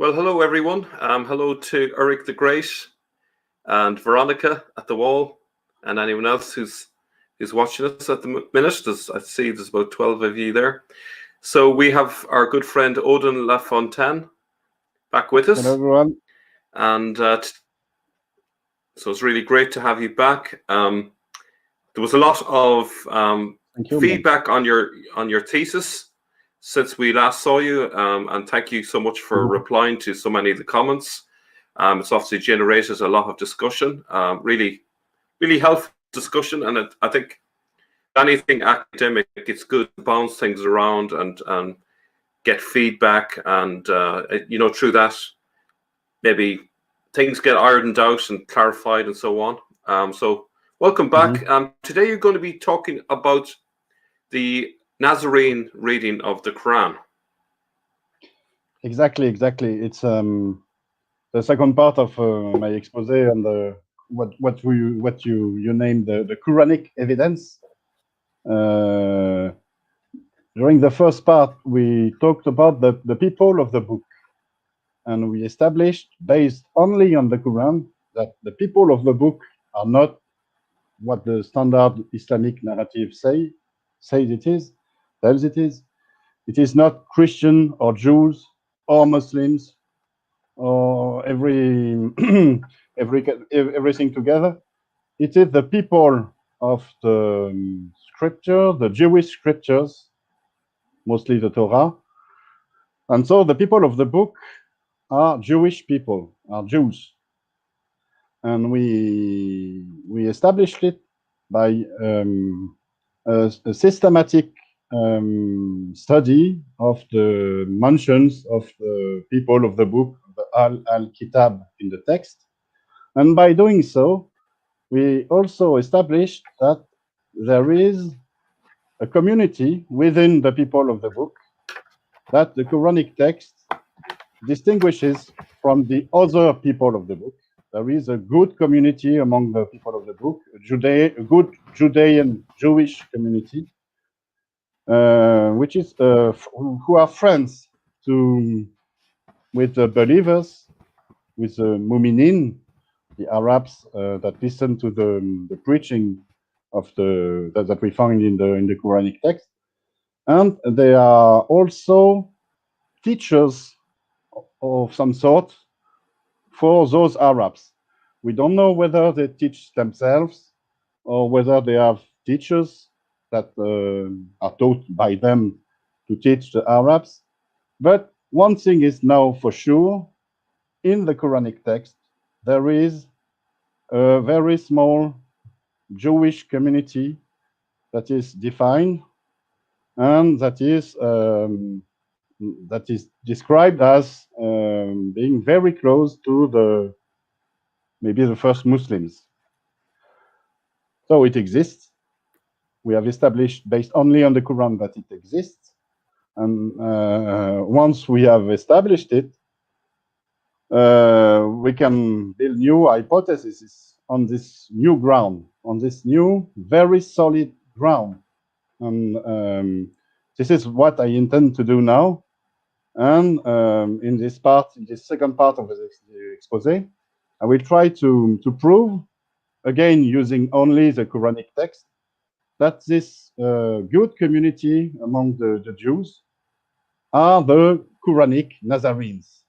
Well, hello everyone. Hello to Eric the Great and Veronica at the wall, and anyone else who's watching us at the minute. I see there's about 12 of you there. So we have our good friend Odon Lafontaine back with us. Hello everyone. And so it's really great to have you back. There was a lot of feedback on your thesis since we last saw you, and thank you so much for replying to so many of the comments. It's obviously generated a lot of discussion, really helpful discussion, and I think anything academic, it's good to bounce things around and get feedback, and through that maybe things get ironed out and clarified and so on. So welcome back. Today you're going to be talking about the Nazarene reading of the Quran. Exactly. It's the second part of my expose on the what you named the Quranic evidence. During the first part, we talked about the people of the book, and we established, based only on the Quran, that the people of the book are not what the standard Islamic narrative says it is. Tells it is. It is not Christian or Jews or Muslims or everything together. It is the people of the scripture, the Jewish scriptures, mostly the Torah. And so the people of the book are Jewish people, are Jews. And we established it by a systematic study of the mentions of the people of the book, the Al-Kitab in the text. And by doing so, we also established that there is a community within the people of the book that the Quranic text distinguishes from the other people of the book. There is a good community among the people of the book, a good Judean Jewish community, which is who are friends with the believers, with the mu'minin, the Arabs that listen to the preaching of that we find in the Quranic text, and they are also teachers of some sort for those Arabs. We don't know whether they teach themselves or whether they have teachers that are taught by them to teach the Arabs. But one thing is now for sure, in the Quranic text, there is a very small Jewish community that is defined and that is described as being very close to maybe the first Muslims. So it exists. We have established, based only on the Quran, that it exists. And once we have established it, we can build new hypotheses on this new ground, on this new, very solid ground. And this is what I intend to do now. And in this second part of the expose, I will try to prove, again using only the Quranic text, that this good community among the Jews are the Quranic Nazarenes,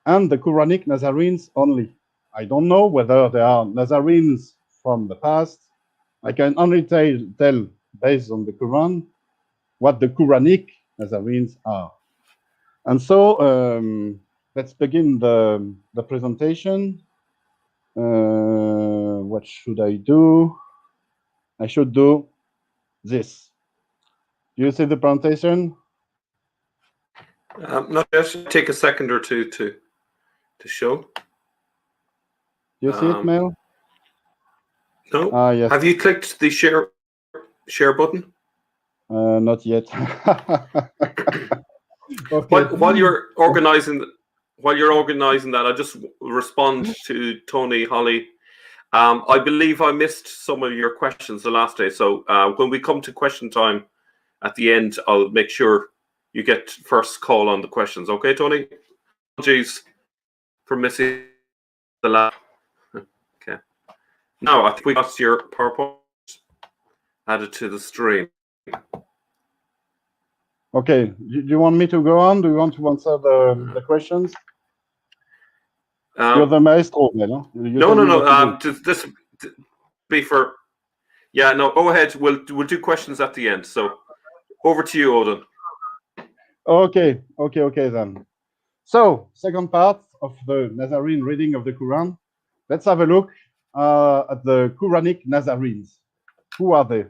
and the Quranic Nazarenes only. I don't know whether they are Nazarenes from the past. I can only tell based on the Quran what the Quranic Nazarenes are. And so let's begin the presentation. What should I do? I should do this. Do you see the presentation? Not just take a second or two to show. Do you see it, Mel? No. Yes. Have you clicked the share button? Not yet. Okay. While you're organizing that, I just respond to Tony Holly. I believe I missed some of your questions the last day. So when we come to question time at the end, I'll make sure you get first call on the questions. Okay, Tony? apologies for missing the last. Okay. Now I think we got your PowerPoint added to the stream. Okay. Do you want me to go on? Do you want to answer the questions? You're the maestro, no? No. This be for. Yeah, no. Go ahead. We'll do questions at the end. So over to you, Odon. Okay then. So, second part of the Nazarene reading of the Quran. Let's have a look at the Quranic Nazarenes. Who are they?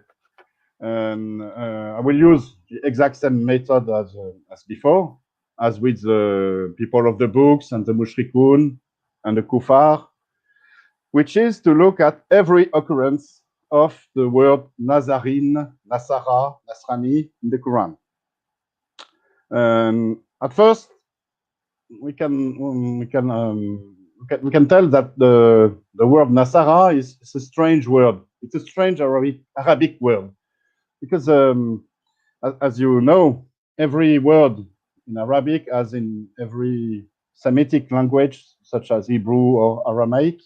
And I will use the exact same method as before, as with the people of the books and the Mushrikun and the Kufar, which is to look at every occurrence of the word Nazarene, Nasara, Nasrani in the Quran. At first, we can tell that the word Nasara is a strange word. It's a strange Arabic word, because as you know, every word in Arabic, as in every Semitic language such as Hebrew or Aramaic,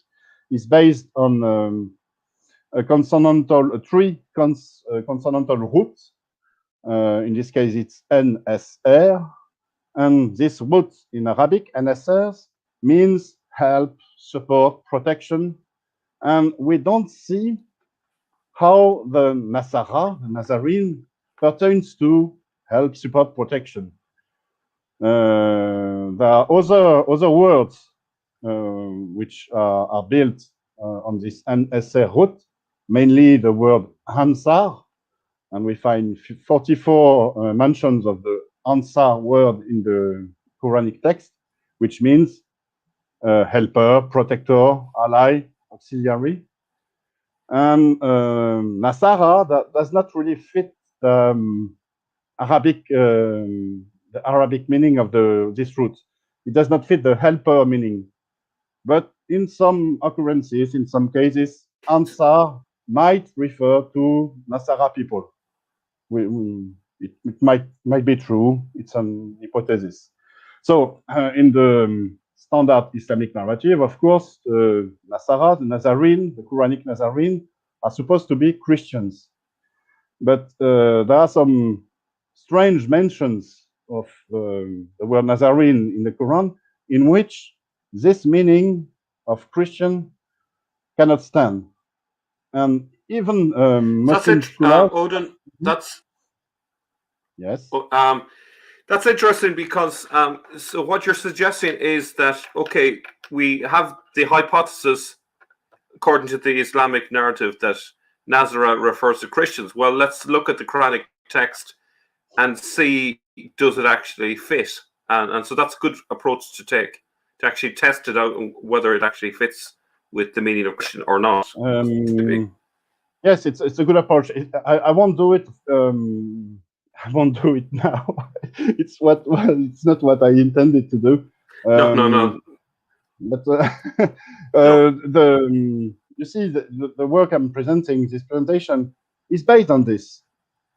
is based on three consonantal roots. In this case, it's NSR. And this root in Arabic, NSR, means help, support, protection. And we don't see how the Nasara, the Nazarene, pertains to help, support, protection. There are other words which are built on this NSR root, mainly the word Ansar, and we find 44 mentions of the Ansar word in the Quranic text, which means helper, protector, ally, auxiliary. And Nasara, that does not really fit the Arabic meaning of this root. It does not fit the helper meaning. But in some occurrences, in some cases, Ansar might refer to Nasara people. It might be true. It's an hypothesis. So in the standard Islamic narrative, of course, the Nasara, the Nazarene, the Quranic Nazarene are supposed to be Christians. But there are some strange mentions of the word Nazarene in the Quran, in which this meaning of Christian cannot stand. And even Muslim scholars... Odon, that's... Yes. That's interesting, because so what you're suggesting is that, okay, we have the hypothesis, according to the Islamic narrative, that Nazareth refers to Christians. Well, let's look at the Quranic text and see, does it actually fit? And so that's a good approach to take, to actually test it out, whether it actually fits with the meaning of Christian or not. Yes, it's a good approach. I won't do it. I won't do it now. It's not what I intended to do. No. But no. You see, the work I'm presenting, this presentation, is based on this.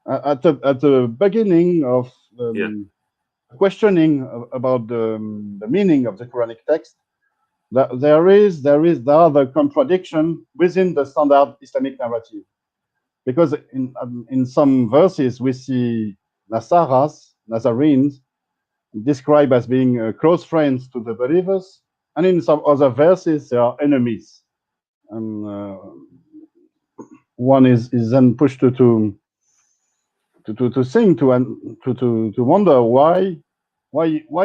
At the beginning of questioning about the meaning of the Quranic text, there are the contradiction within the standard Islamic narrative. Because in some verses we see Nazarenes described as being close friends to the believers, and in some other verses they are enemies. And one is then pushed to think, to wonder why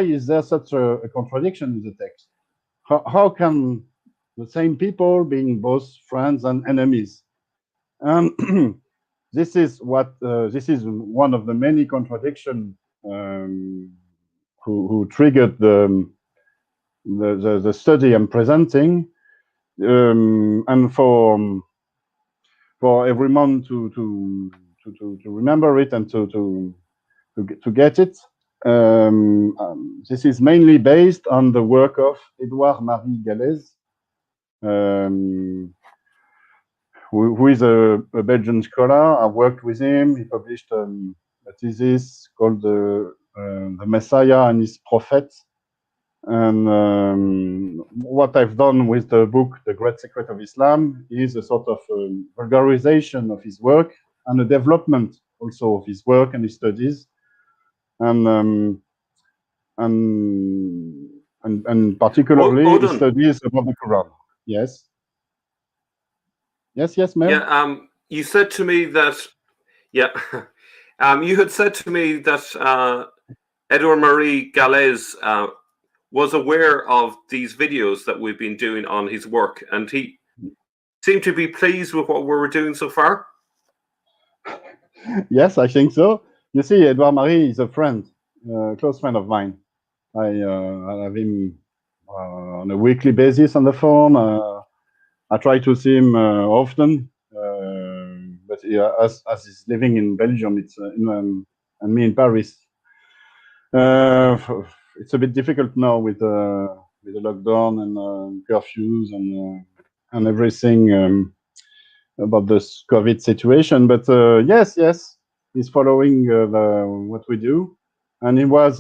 is there such a contradiction in the text? How can the same people being both friends and enemies? And this is one of the many contradictions who triggered the study I'm presenting, and for everyone to remember it and to get it. This is mainly based on the work of Edouard Marie Galez, who is a Belgian scholar. I worked with him. He published a thesis called The Messiah and His Prophets. And what I've done with the book, The Great Secret of Islam, is a sort of vulgarization of his work and a development also of his work and his studies, and particularly his Odon. studies about the Quran. Yes. Yes, Mel? Yeah, you said to me that, yeah, you had said to me that Edouard Marie Gallès was aware of these videos that we've been doing on his work, and he seemed to be pleased with what we were doing so far. Yes, I think so. You see, Edouard Marie is a friend, a close friend of mine. I have him on a weekly basis on the phone. I try to see him often, but as he's living in Belgium, it's and me in Paris. It's a bit difficult now with the lockdown and curfews and everything about this COVID situation. But yes, he's following what we do, and he was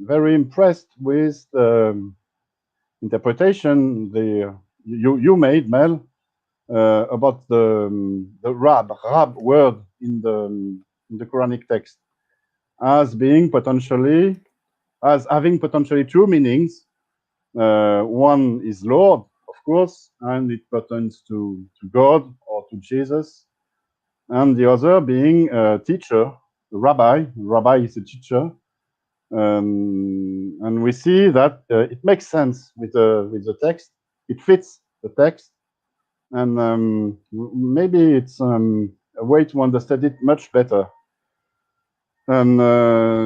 very impressed with the interpretation you made, Mel, about the rab word in the Quranic text as being potentially, as having potentially two meanings. One is Lord, of course, and it pertains to God or to Jesus, and the other being teacher, rabbi. Rabbi is a teacher, and we see that it makes sense with the text. It fits the text, and maybe it's a way to understand it much better. And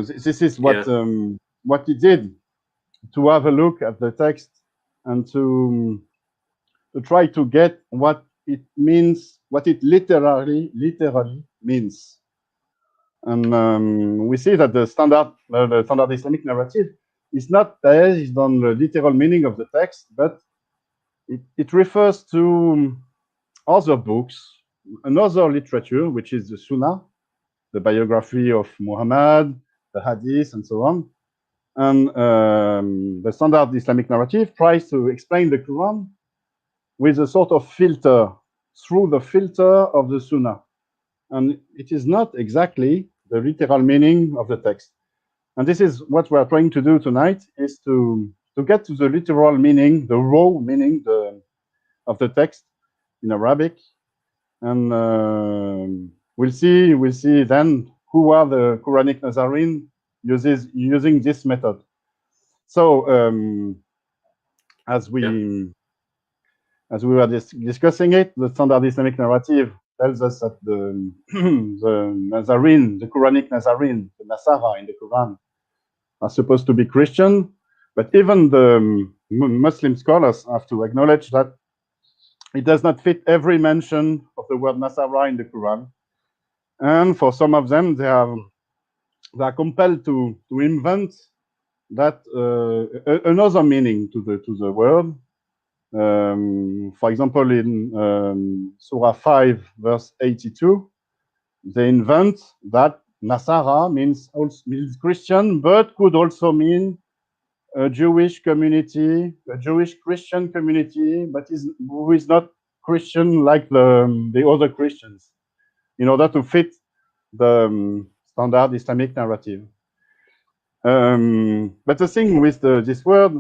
this is what he did, to have a look at the text and to try to get what it means, what it literally means. And we see that the standard Islamic narrative is not based on the literal meaning of the text, but it refers to other books, another literature, which is the Sunnah, the biography of Muhammad, the Hadith, and so on. And the standard Islamic narrative tries to explain the Quran with a sort of filter, through the filter of the Sunnah. And it is not exactly the literal meaning of the text. And this is what we are trying to do tonight, is to get to the literal meaning, the raw meaning of the text in Arabic. And we'll see then who are the Quranic Nazarene using this method. So as we were discussing it, the standard Islamic narrative tells us that the Nazarene, the Quranic Nazarene, the Nasara in the Quran, are supposed to be Christian, but even the Muslim scholars have to acknowledge that it does not fit every mention of the word Nasara in the Quran. And for some of them, they are compelled to invent that another meaning to the word. For example, in Surah 5, verse 82, they invent that Nasara means Christian, but could also mean a Jewish community, a Jewish Christian community, but who is not Christian like the other Christians, in order to fit the standard Islamic narrative. But the thing with this word,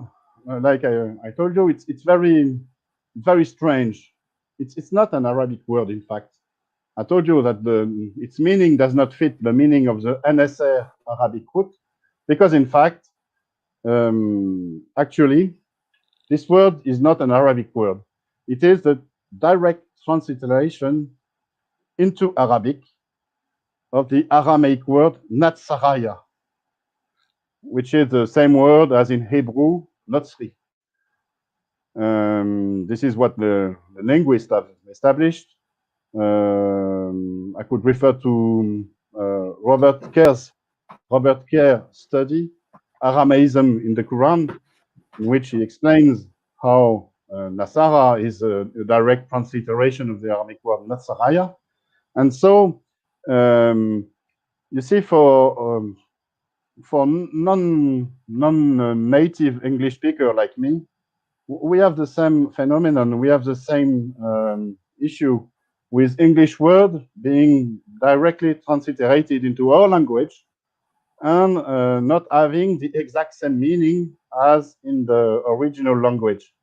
like I told you, it's very strange. It's not an Arabic word, in fact. I told you that its meaning does not fit the meaning of the NSR Arabic root, because in fact, actually, this word is not an Arabic word. It is the direct transliteration into Arabic of the Aramaic word Natsaraya, which is the same word as in Hebrew, Notzri. This is what the linguists have established. I could refer to Robert Kerr study, Aramaism in the Quran, in which he explains how Nasara is a direct transliteration of the Aramaic word Natsaraya. And so, you see, for for non-native English speaker like me, we have the same phenomenon. We have the same issue with English word being directly transliterated into our language and not having the exact same meaning as in the original language.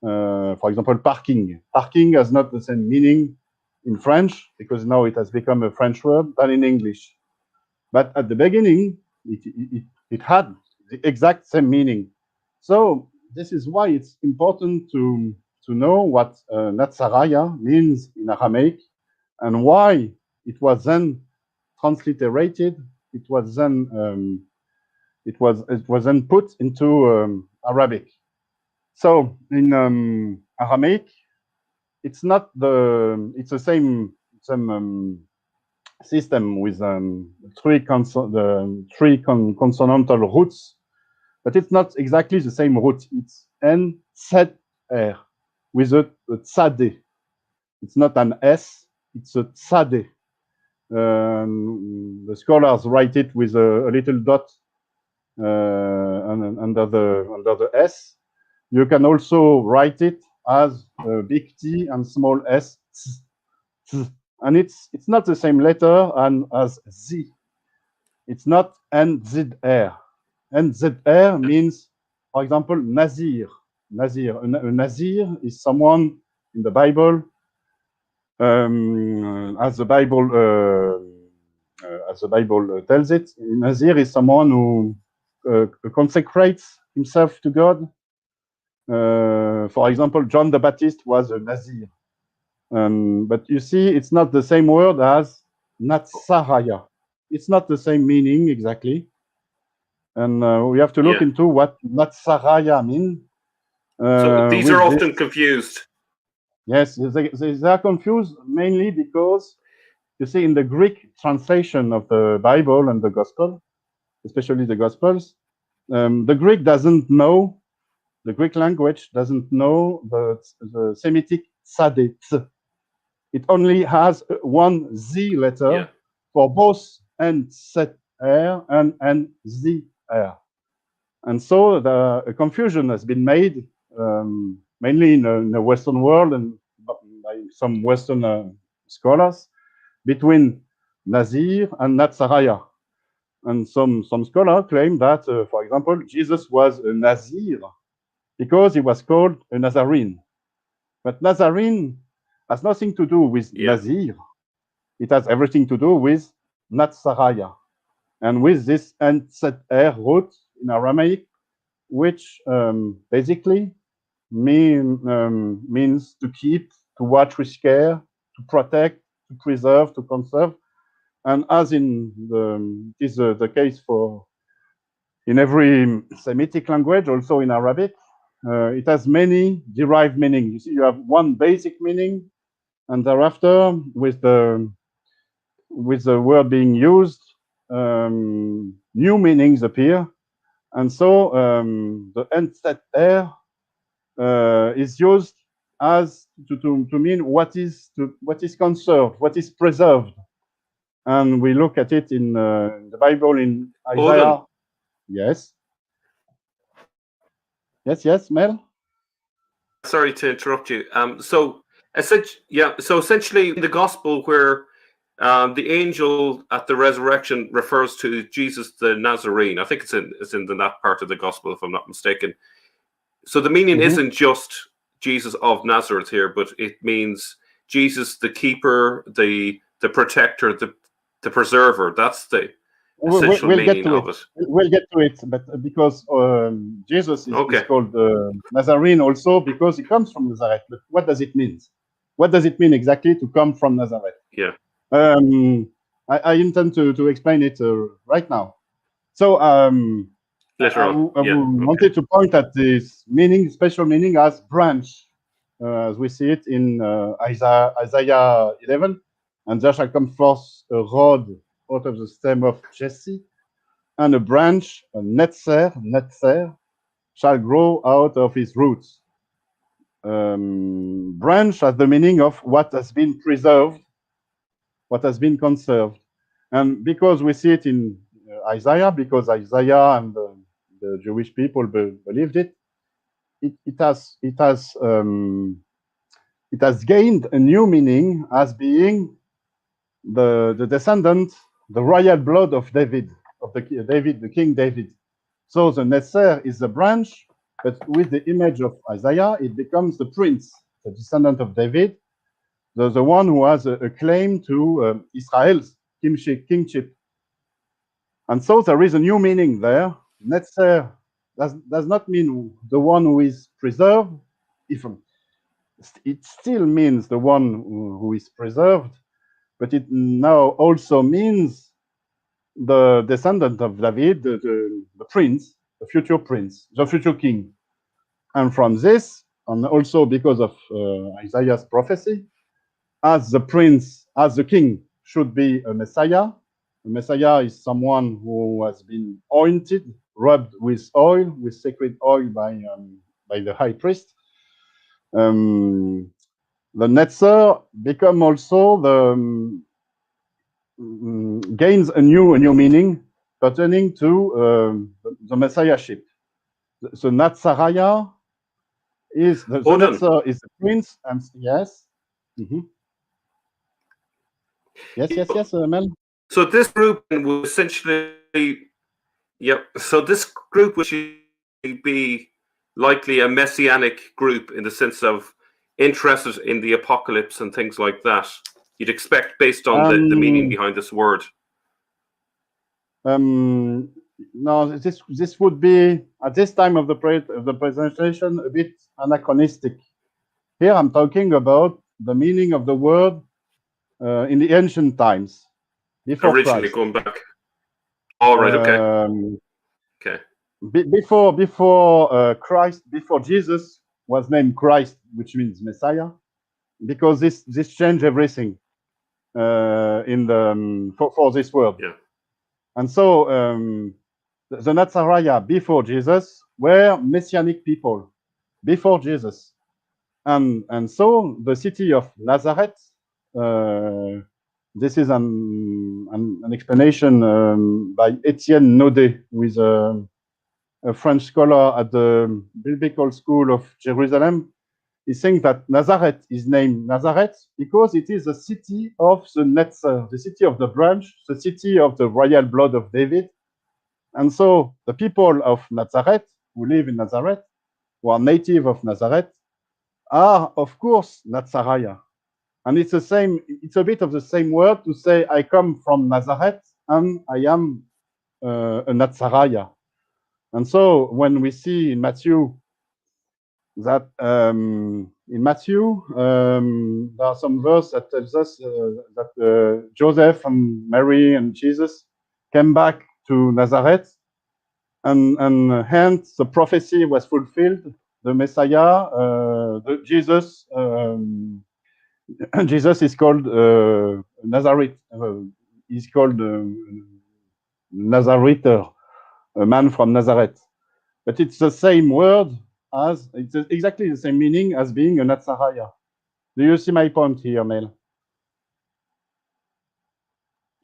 For example, parking. Parking has not the same meaning in French, because now it has become a French word, than in English. But at the beginning, it had the exact same meaning. So this is why it's important to know what Nazaraya means in Aramaic, and why it was then transliterated. It was then put into Arabic. So in Aramaic, it's not it's the same system with three consonantal roots, but it's not exactly the same root. It's N, Z, R with a tzade. It's not an S, it's a tzade. The scholars write it with a little dot under the S. You can also write it as a big T and small s, tz, tz. And it's not the same letter as Z. It's not NZR. NZR means, for example, Nazir. Nazir. A Nazir is someone in the Bible, as the Bible tells it. Nazir is someone who consecrates himself to God. For example, John the Baptist was a Nazir. But you see, it's not the same word as Nazaraya. It's not the same meaning exactly. And we have to look into what Nazaraya means. So these are often confused. Yes, they are confused mainly because, you see, in the Greek translation of the Bible and the Gospel, especially the Gospels, the Greek doesn't know, the Greek language doesn't know the Semitic tzade. It only has one Z letter for both NZR and NZR. And so a confusion has been made, mainly in the Western world and by some Western scholars, between Nazir and Nazaraya. And some scholars claim that, for example, Jesus was a Nazir because he was called a Nazarene. But Nazarene has nothing to do with Nazir. It has everything to do with Nazaraya. And with this NZR root in Aramaic, which basically means to keep, to watch with care, to protect, to preserve, to conserve. And as is the case in every Semitic language, also in Arabic, it has many derived meanings. You see, you have one basic meaning, and thereafter, with the word being used, new meanings appear. And so the NZR is used as to mean what is conserved, what is preserved. And we look at it in the Bible in Isaiah. Odon. Yes. Yes, Mel? Sorry to interrupt you. So essentially in the gospel where the angel at the resurrection refers to Jesus the Nazarene. I think it's in that part of the gospel, if I'm not mistaken. So the meaning isn't just Jesus of Nazareth here, but it means Jesus the keeper, the protector, the preserver. That's the essential meaning of it. We'll get to it, but because Jesus is called Nazarene also because he comes from Nazareth. But what does it mean? What does it mean exactly to come from Nazareth? Yeah. I intend to explain it right now. So I wanted to point at this meaning, special meaning as branch, as we see it in Isaiah 11. And there shall come forth a rod out of the stem of Jesse, and a branch, a netzer, shall grow out of his roots. Branch has the meaning of what has been preserved, what has been conserved. And because we see it in Isaiah, because Isaiah and the Jewish people believed it. It has gained a new meaning as being the descendant, the royal blood of David, the King David. So the Netzer is the branch, but with the image of Isaiah, it becomes the prince, the descendant of David, the one who has a claim to Israel's kingship. And so there is a new meaning there. Netzer does not mean the one who is preserved. It still means the one who is preserved, but it now also means the descendant of David, the prince, the future prince, the future king. And from this, and also because of Isaiah's prophecy, as the prince, as the king should be a Messiah. A Messiah is someone who has been anointed, rubbed with oil, with sacred oil by the high priest. The Netzer become also gains a new meaning pertaining to the Messiahship. The Nazaraya is the Netzer is the prince, and yes. Mm-hmm. Yes, Mel. So this group would essentially, so this group would be likely a messianic group in the sense of interested in the apocalypse and things like that. You'd expect based on the meaning behind this word. No, this would be at this time of the presentation a bit anachronistic. Here I'm talking about the meaning of the word in the ancient times, before originally Christ. Going back. All right. Okay. Okay. Before Christ, before Jesus was named Christ, which means Messiah, because this changed everything in the for this world. Yeah. And so the Nazaraya before Jesus were messianic people before Jesus, and so the city of Nazareth. This is an explanation by Etienne Naudet, who is a French scholar at the Biblical School of Jerusalem. He's saying that Nazareth is named Nazareth because it is the city of the Netzer, the city of the branch, the city of the royal blood of David. And so the people of Nazareth, who live in Nazareth, who are native of Nazareth, are, of course, Nazaraya. And it's the same, it's a bit of the same word to say, I come from Nazareth and I am a Nazaraya. And so when we see in Matthew that in Matthew, there are some verse that tells us that Joseph and Mary and Jesus came back to Nazareth, and hence the prophecy was fulfilled. The Messiah, Jesus, Jesus is called Nazareth. He's called Nazareter, a man from Nazareth. But it's the same word as, it's exactly the same meaning as being a Nazaraya. Do you see my point here, Mel?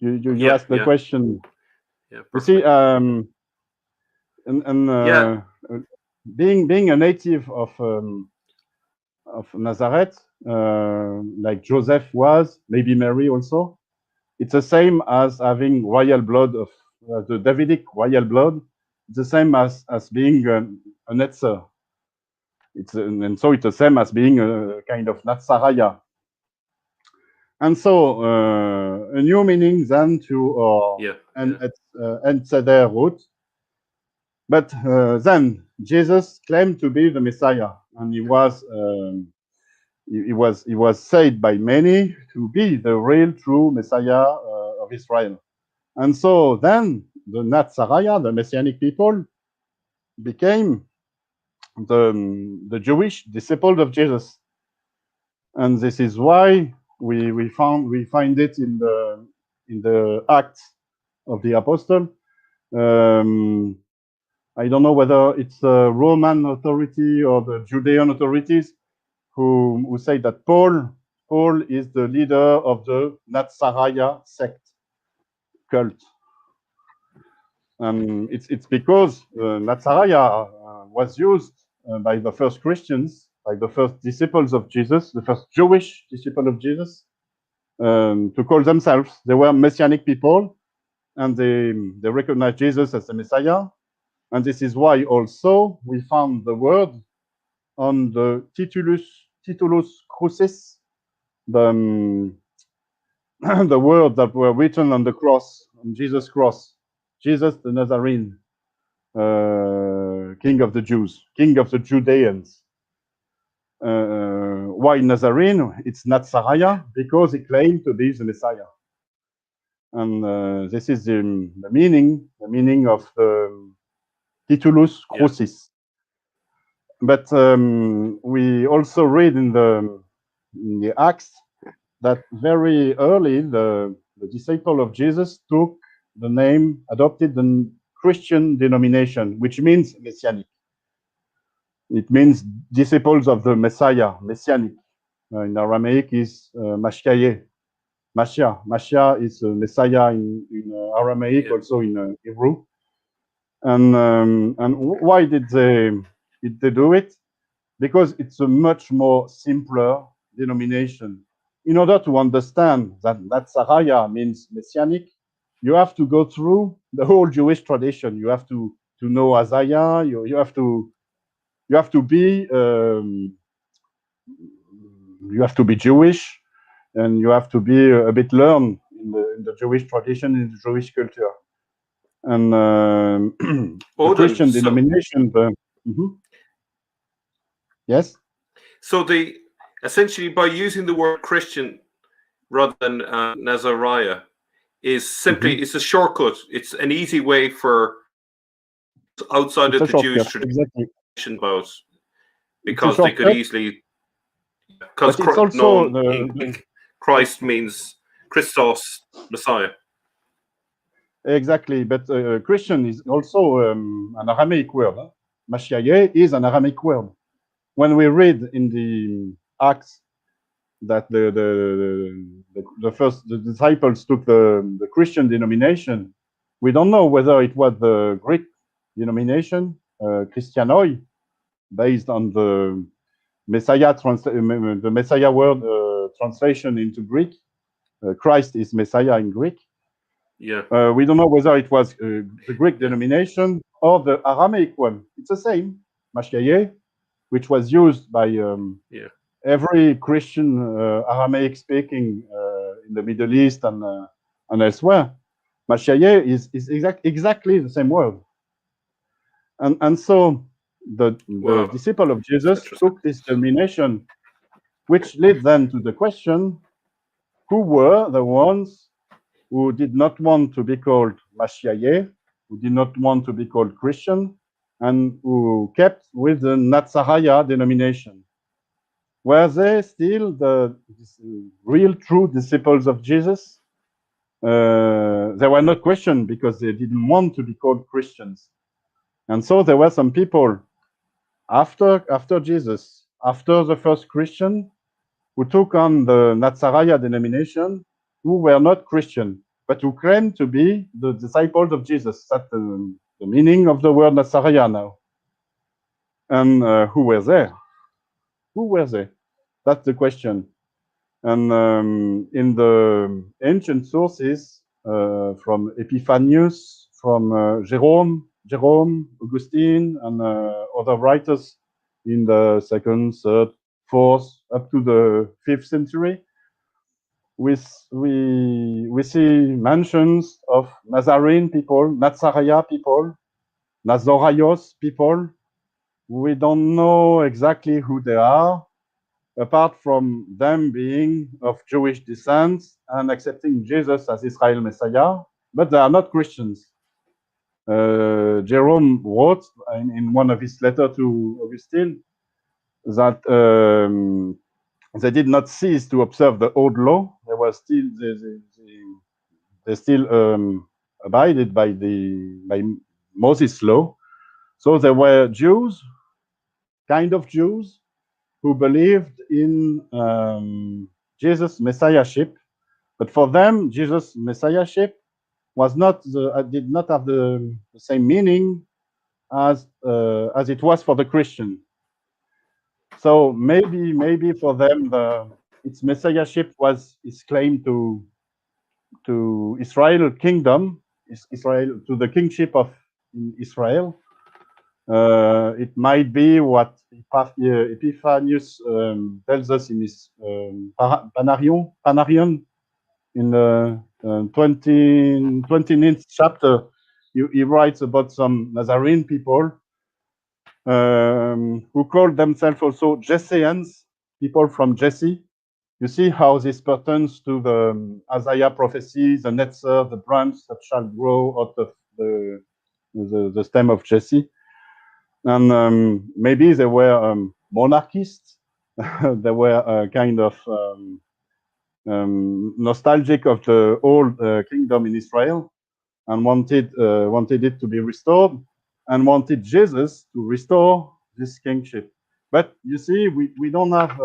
You asked the question. Yeah, you see, being a native of Nazareth, like Joseph was, maybe Mary also, it's the same as having royal blood of the Davidic royal blood. It's the same as being a Netzer. And so it's the same as being a kind of Nazaraya. And so a new meaning then to Tzeder root. But then Jesus claimed to be the Messiah, and he was said by many to be the real true Messiah of Israel. And so then the Nazaraya, the Messianic people, became the Jewish disciples of Jesus. And this is why we find it in the Acts of the Apostle. I don't know whether it's the Roman authority or the Judean authorities who say that Paul is the leader of the Nazaraya sect cult. And it's because Nazarena was used by the first Christians, by the first disciples of Jesus, the first Jewish disciple of Jesus, to call themselves. They were Messianic people, and they recognized Jesus as the Messiah. And this is why also we found the word on the titulus crucis, the the words that were written on the cross, on Jesus' cross. Jesus the Nazarene, King of the Jews, King of the Judeans. Why Nazarene? It's Nazaraya because he claimed to be the Messiah. And this is the meaning of the titulus crucis. But we also read in the Acts that very early the disciple of Jesus took the name, adopted the Christian denomination, which means Messianic. It means disciples of the Messiah, Messianic. In Aramaic is Mashiach. Mashiach is Messiah in Aramaic, also in Hebrew. And why did they do it? Because it's a much more simpler denomination. In order to understand that Nazaraya means Messianic, you have to go through the whole Jewish tradition. You have to know Isaiah. You have to be Jewish, and you have to be a bit learned in the Jewish tradition, in the Jewish culture. And the Odon, Christian denomination. Yes. So essentially by using the word Christian rather than Nazariah is simply it's a shortcut. It's an easy way for outside of the Jewish tradition about, because they could easily, because Christ means Christos, Messiah. Exactly, but Christian is also an Aramaic word. Mashiach is an Aramaic word. When we read in the Acts that the disciples took the Christian denomination, we don't know whether it was the Greek denomination, Christianoi, based on the Messiah the Messiah word translation into Greek. Christ is Messiah in Greek. Yeah. We don't know whether it was the Greek denomination or the Aramaic one. It's the same, Mashiach, which was used by every Christian Aramaic speaking in the Middle East and elsewhere. Mashiach is exactly the same word. And so the disciple of Jesus took this denomination, which led then to the question, who were the ones who did not want to be called Mashiach, who did not want to be called Christian, and who kept with the Nazaraya denomination? Were they still the real true disciples of Jesus? They were not Christian because they didn't want to be called Christians. And so there were some people after Jesus, after the first Christian, who took on the Nazaraya denomination, who were not Christian, but who claimed to be the disciples of Jesus. That's the meaning of the word Nazaraya now. And who were they? Who were they? That's the question. And in the ancient sources, from Epiphanius, from Jerome, Augustine, and other writers in the 2nd, 3rd, 4th, up to the 5th century, we see mentions of Nazarene people, Nazaraya people, Nazoraios people. We don't know exactly who they are, apart from them being of Jewish descent and accepting Jesus as Israel Messiah, but they are not Christians. Jerome wrote in one of his letters to Augustine that they did not cease to observe the old law. They were still they still abided by Moses' law. So they were Jews, kind of Jews, who believed in Jesus' messiahship. But for them, Jesus' messiahship did not have the same meaning as it was for the Christian. So maybe for them its messiahship is claimed to Israel kingdom, Israel, to the kingship of Israel. It might be what Epiphanius tells us in his Panarion in the 29th chapter. He writes about some Nazarene people who call themselves also Jesseans, people from Jesse. You see how this pertains to the Isaiah prophecy, the netzer, the branch that shall grow out of the stem of Jesse. And maybe they were monarchists. They were kind of nostalgic of the old kingdom in Israel and wanted it to be restored and wanted Jesus to restore this kingship. But you see, we don't have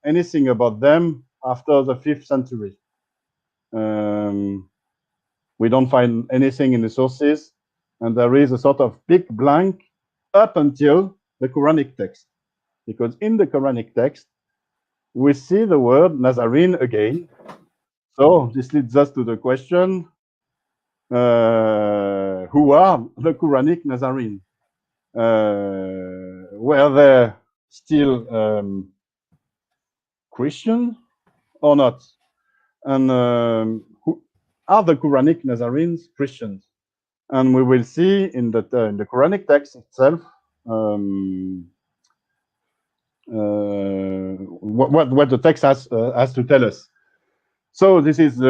anything about them after the 5th century. We don't find anything in the sources, and there is a sort of big blank up until the Quranic text. Because in the Quranic text, we see the word Nazarene again. So this leads us to the question, who are the Quranic Nazarene? Were they still Christian or not? And who are the Quranic Nazarenes Christians? And we will see in the Quranic text itself what the text has to tell us. So this is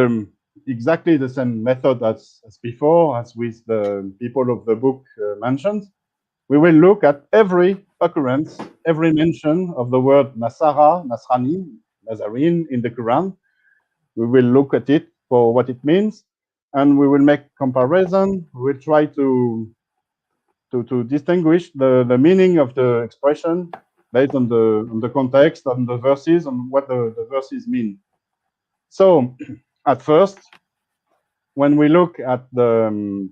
exactly the same method as before, as with the people of the book mentioned. We will look at every occurrence, every mention of the word Nasara, Nasrani, Nazarene in the Quran. We will look at it for what it means, and we will make comparison. We will try to distinguish the meaning of the expression based on the context, on the verses, on what the verses mean. So, at first, when we look at the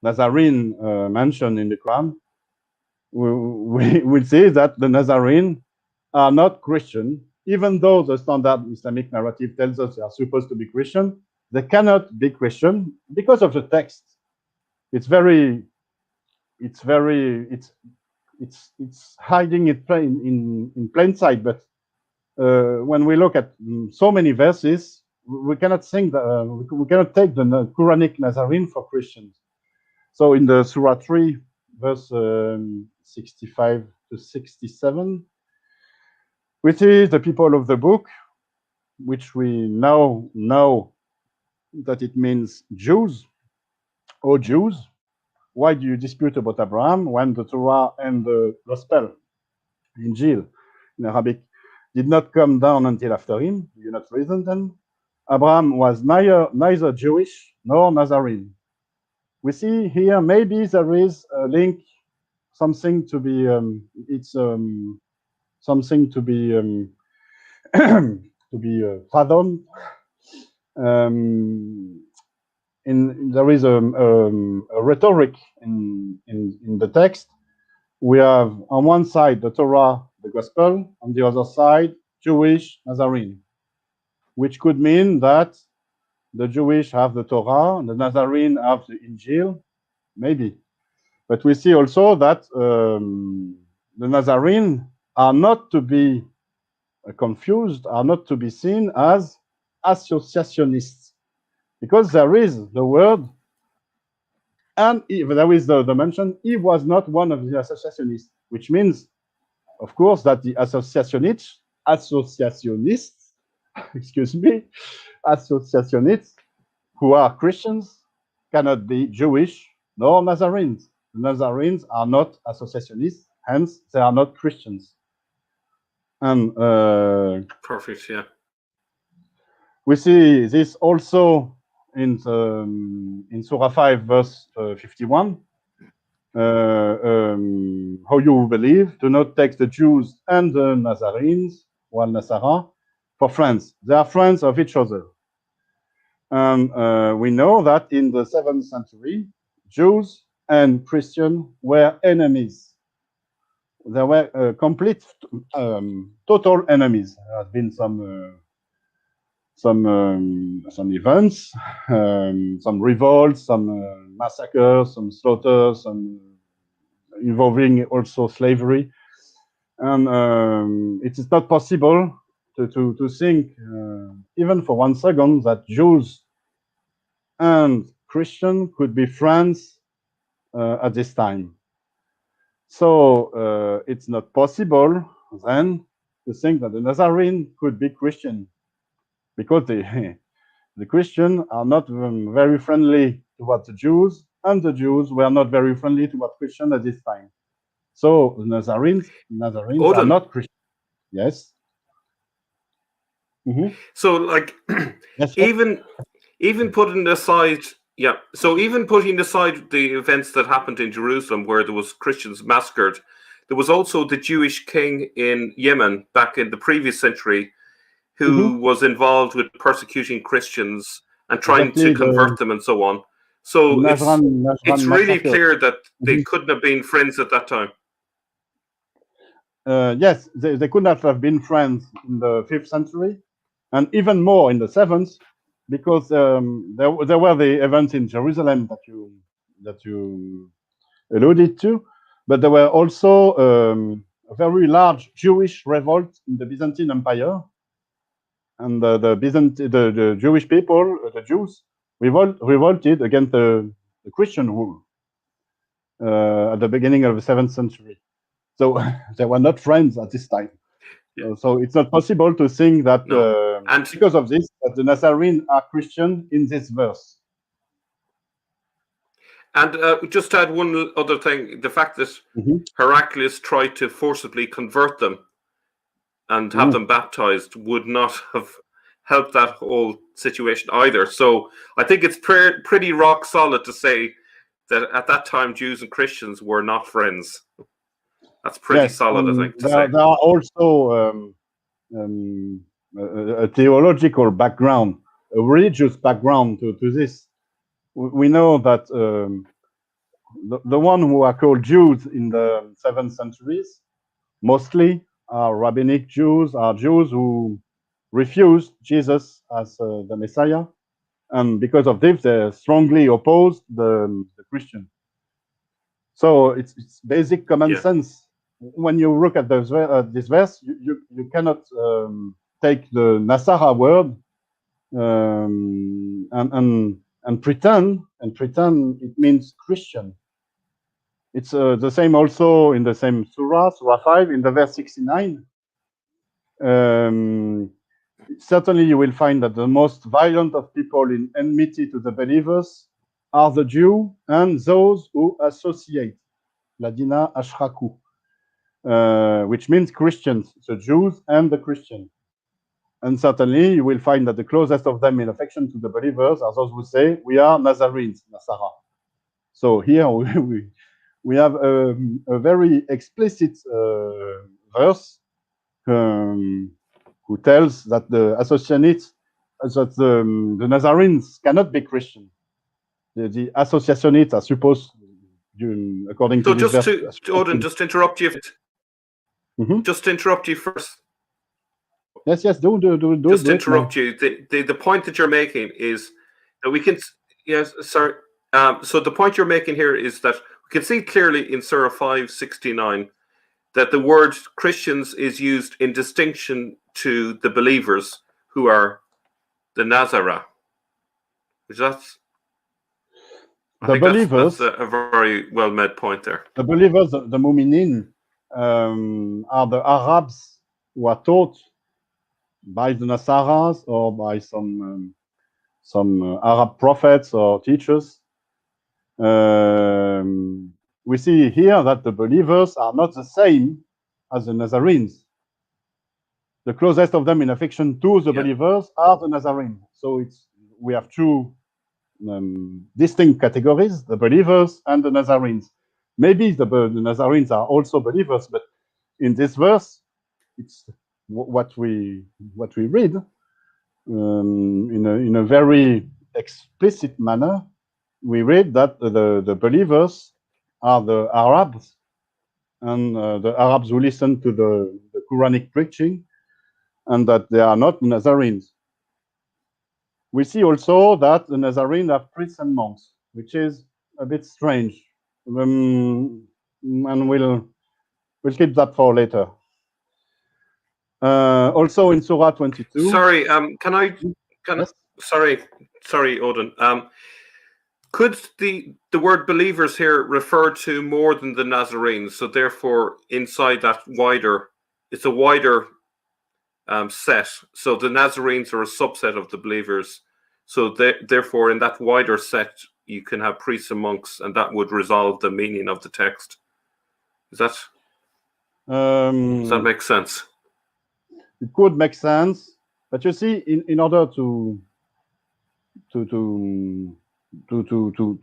Nazarene mentioned in the Quran, we will see that the Nazarene are not Christian, even though the standard Islamic narrative tells us they are supposed to be Christian. They cannot be Christian because of the text. It's hiding it in plain sight. But when we look at so many verses, we cannot think that we cannot take the Quranic Nazarene for Christians. So in the Surah 3, verse 65 to 67, which is the people of the book, which we now know that it means Jews. O Jews, why do you dispute about Abraham when the Torah and the Gospel, Injil in Arabic, did not come down until after him? Do you not reason then? Abraham was neither Jewish nor Nazarene. We see here maybe there is a link, something to be something to be to be fathomed. There is a rhetoric in the text. We have on one side the Torah, the Gospel, on the other side Jewish, Nazarene, which could mean that the Jewish have the Torah, the Nazarene have the Injil, maybe. But we see also that the Nazarene are not to be confused, are not to be seen as associationists, because there is the word, and there is the mention, he was not one of the associationists, which means, of course, that the associationists, excuse me, associationists who are Christians cannot be Jewish nor Nazarenes. The Nazarenes are not associationists, hence they are not Christians. And perfect, yeah. We see this also in Surah 5, verse 51. How you believe, do not take the Jews and the Nazarenes, wal Nasara, for friends. They are friends of each other. And we know that in the 7th century, Jews and Christians were enemies. They were complete, total enemies. There have been some events, some revolts, some massacres, some slaughters, some involving also slavery. And it is not possible to think, even for 1 second, that Jews and Christians could be friends at this time. So it's not possible then to think that the Nazarene could be Christian, because the Christians are not very friendly towards the Jews, and the Jews were not very friendly towards Christians at this time. So the Nazarenes Odon. are not Christian. Yes. Mm-hmm. So, like, Yes, even putting aside, yeah. So even putting aside the events that happened in Jerusalem, where there was Christians massacred, there was also the Jewish king in Yemen back in the previous century, who was involved with persecuting Christians and trying to convert them and so on. So it's really clear that they couldn't have been friends at that time. Yes, they could not have been friends in the 5th century, and even more in the 7th, because there were the events in Jerusalem that you alluded to, but there were also a very large Jewish revolt in the Byzantine Empire, and the Jewish people, the Jews, revolted against the Christian rule at the beginning of the 7th century. So they were not friends at this time. Yeah. So it's not possible to think that, and because of this, that the Nazarene are Christian in this verse. And just to add one other thing, the fact that Heraclius tried to forcibly convert them and have them baptized would not have helped that whole situation either. So I think it's pretty rock solid to say that at that time Jews and Christians were not friends. That's pretty solid, I think. There are also a theological background, a religious background to this. We know that the one who are called Jews in the 7th centuries mostly are rabbinic Jews, are Jews who refused Jesus as the Messiah, and because of this, they strongly opposed the Christian. So it's basic common sense. When you look at this verse, you cannot take the Nasara word and pretend it means Christian. It's the same also in the same Surah 5, in the verse 69. Certainly you will find that the most violent of people in enmity to the believers are the Jew and those who associate, Ladina Ashraku, which means Christians, the Jews and the Christian. And certainly you will find that the closest of them in affection to the believers are those who say, we are Nazarenes, Nasara. So here we have a very explicit verse who tells that the associates, that the Nazarenes cannot be Christian. The associationists are supposed, according to this verse. Odon, just to interrupt you. Just to interrupt you first. Yes, do just to interrupt you. The point that you're making is that we can. Yes, sorry. So the point you're making here is that we can see clearly in Surah 5:69 that the word Christians is used in distinction to the believers who are the Nazarene. That's the believers. That's a very well-made point there. The believers, the Mu'minin, are the Arabs who are taught by the Nasaras or by some Arab prophets or teachers. We see here that the believers are not the same as the Nazarenes. The closest of them in affection to the believers are the Nazarene. So we have two distinct categories: the believers and the Nazarenes. Maybe the Nazarenes are also believers, but in this verse, it's what we read in a very explicit manner, we read that the believers are the Arabs, and the Arabs who listen to the Quranic preaching, and that they are not Nazarenes. We see also that the Nazarenes have priests and monks, which is a bit strange, and we'll keep that for later. Also in Surah 22. Sorry, Yes? Sorry, Odon. Could the word believers here refer to more than the Nazarenes? So therefore, inside that it's a wider set. So the Nazarenes are a subset of the believers. So therefore, in that wider set, you can have priests and monks, and that would resolve the meaning of the text. Does that make sense? It could make sense, but you see, in order to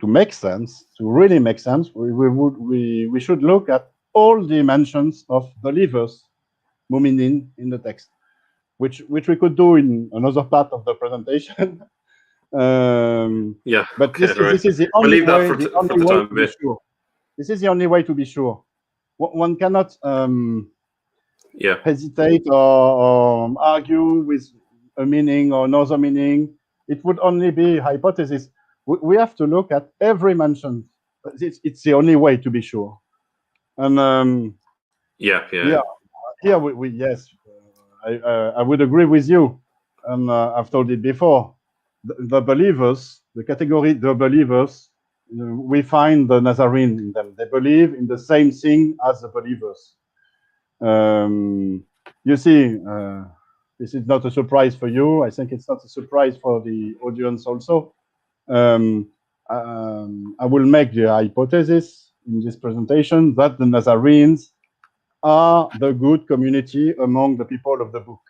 make sense, to really make sense, we should look at all dimensions of believers, mu'minin, in the text, which we could do in another part of the presentation. Yeah, but okay, this is the only way. The only way to be sure. This is the only way to be sure. One cannot hesitate or argue with a meaning or another meaning. It would only be hypothesis. We have to look at every mention. It's the only way to be sure. And here we yes, I would agree with you. And I've told it before. The believers, the category, the believers, we find the Nazarene in them. They believe in the same thing as the believers. You see, this is not a surprise for you. I think it's not a surprise for the audience also. I will make the hypothesis in this presentation that the Nazarenes are the good community among the people of the book.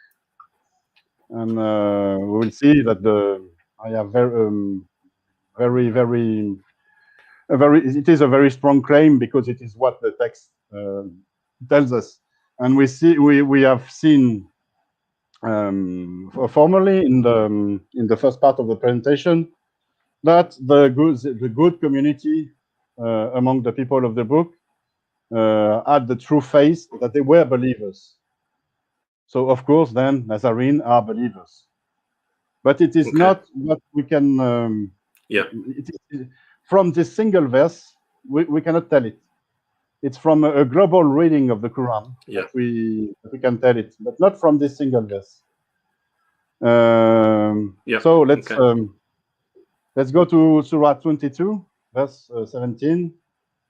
And we will see that I have it is a very strong claim, because it is what the text tells us. And we have seen formerly in the first part of the presentation that the good community among the people of the book had the true faith that they were believers. So of course, then Nazarene are believers, but it is not what we can. From this single verse, we cannot tell it. It's from a global reading of the Quran that we can tell it, but not from this single verse. So let's go to Surah 22, verse 17.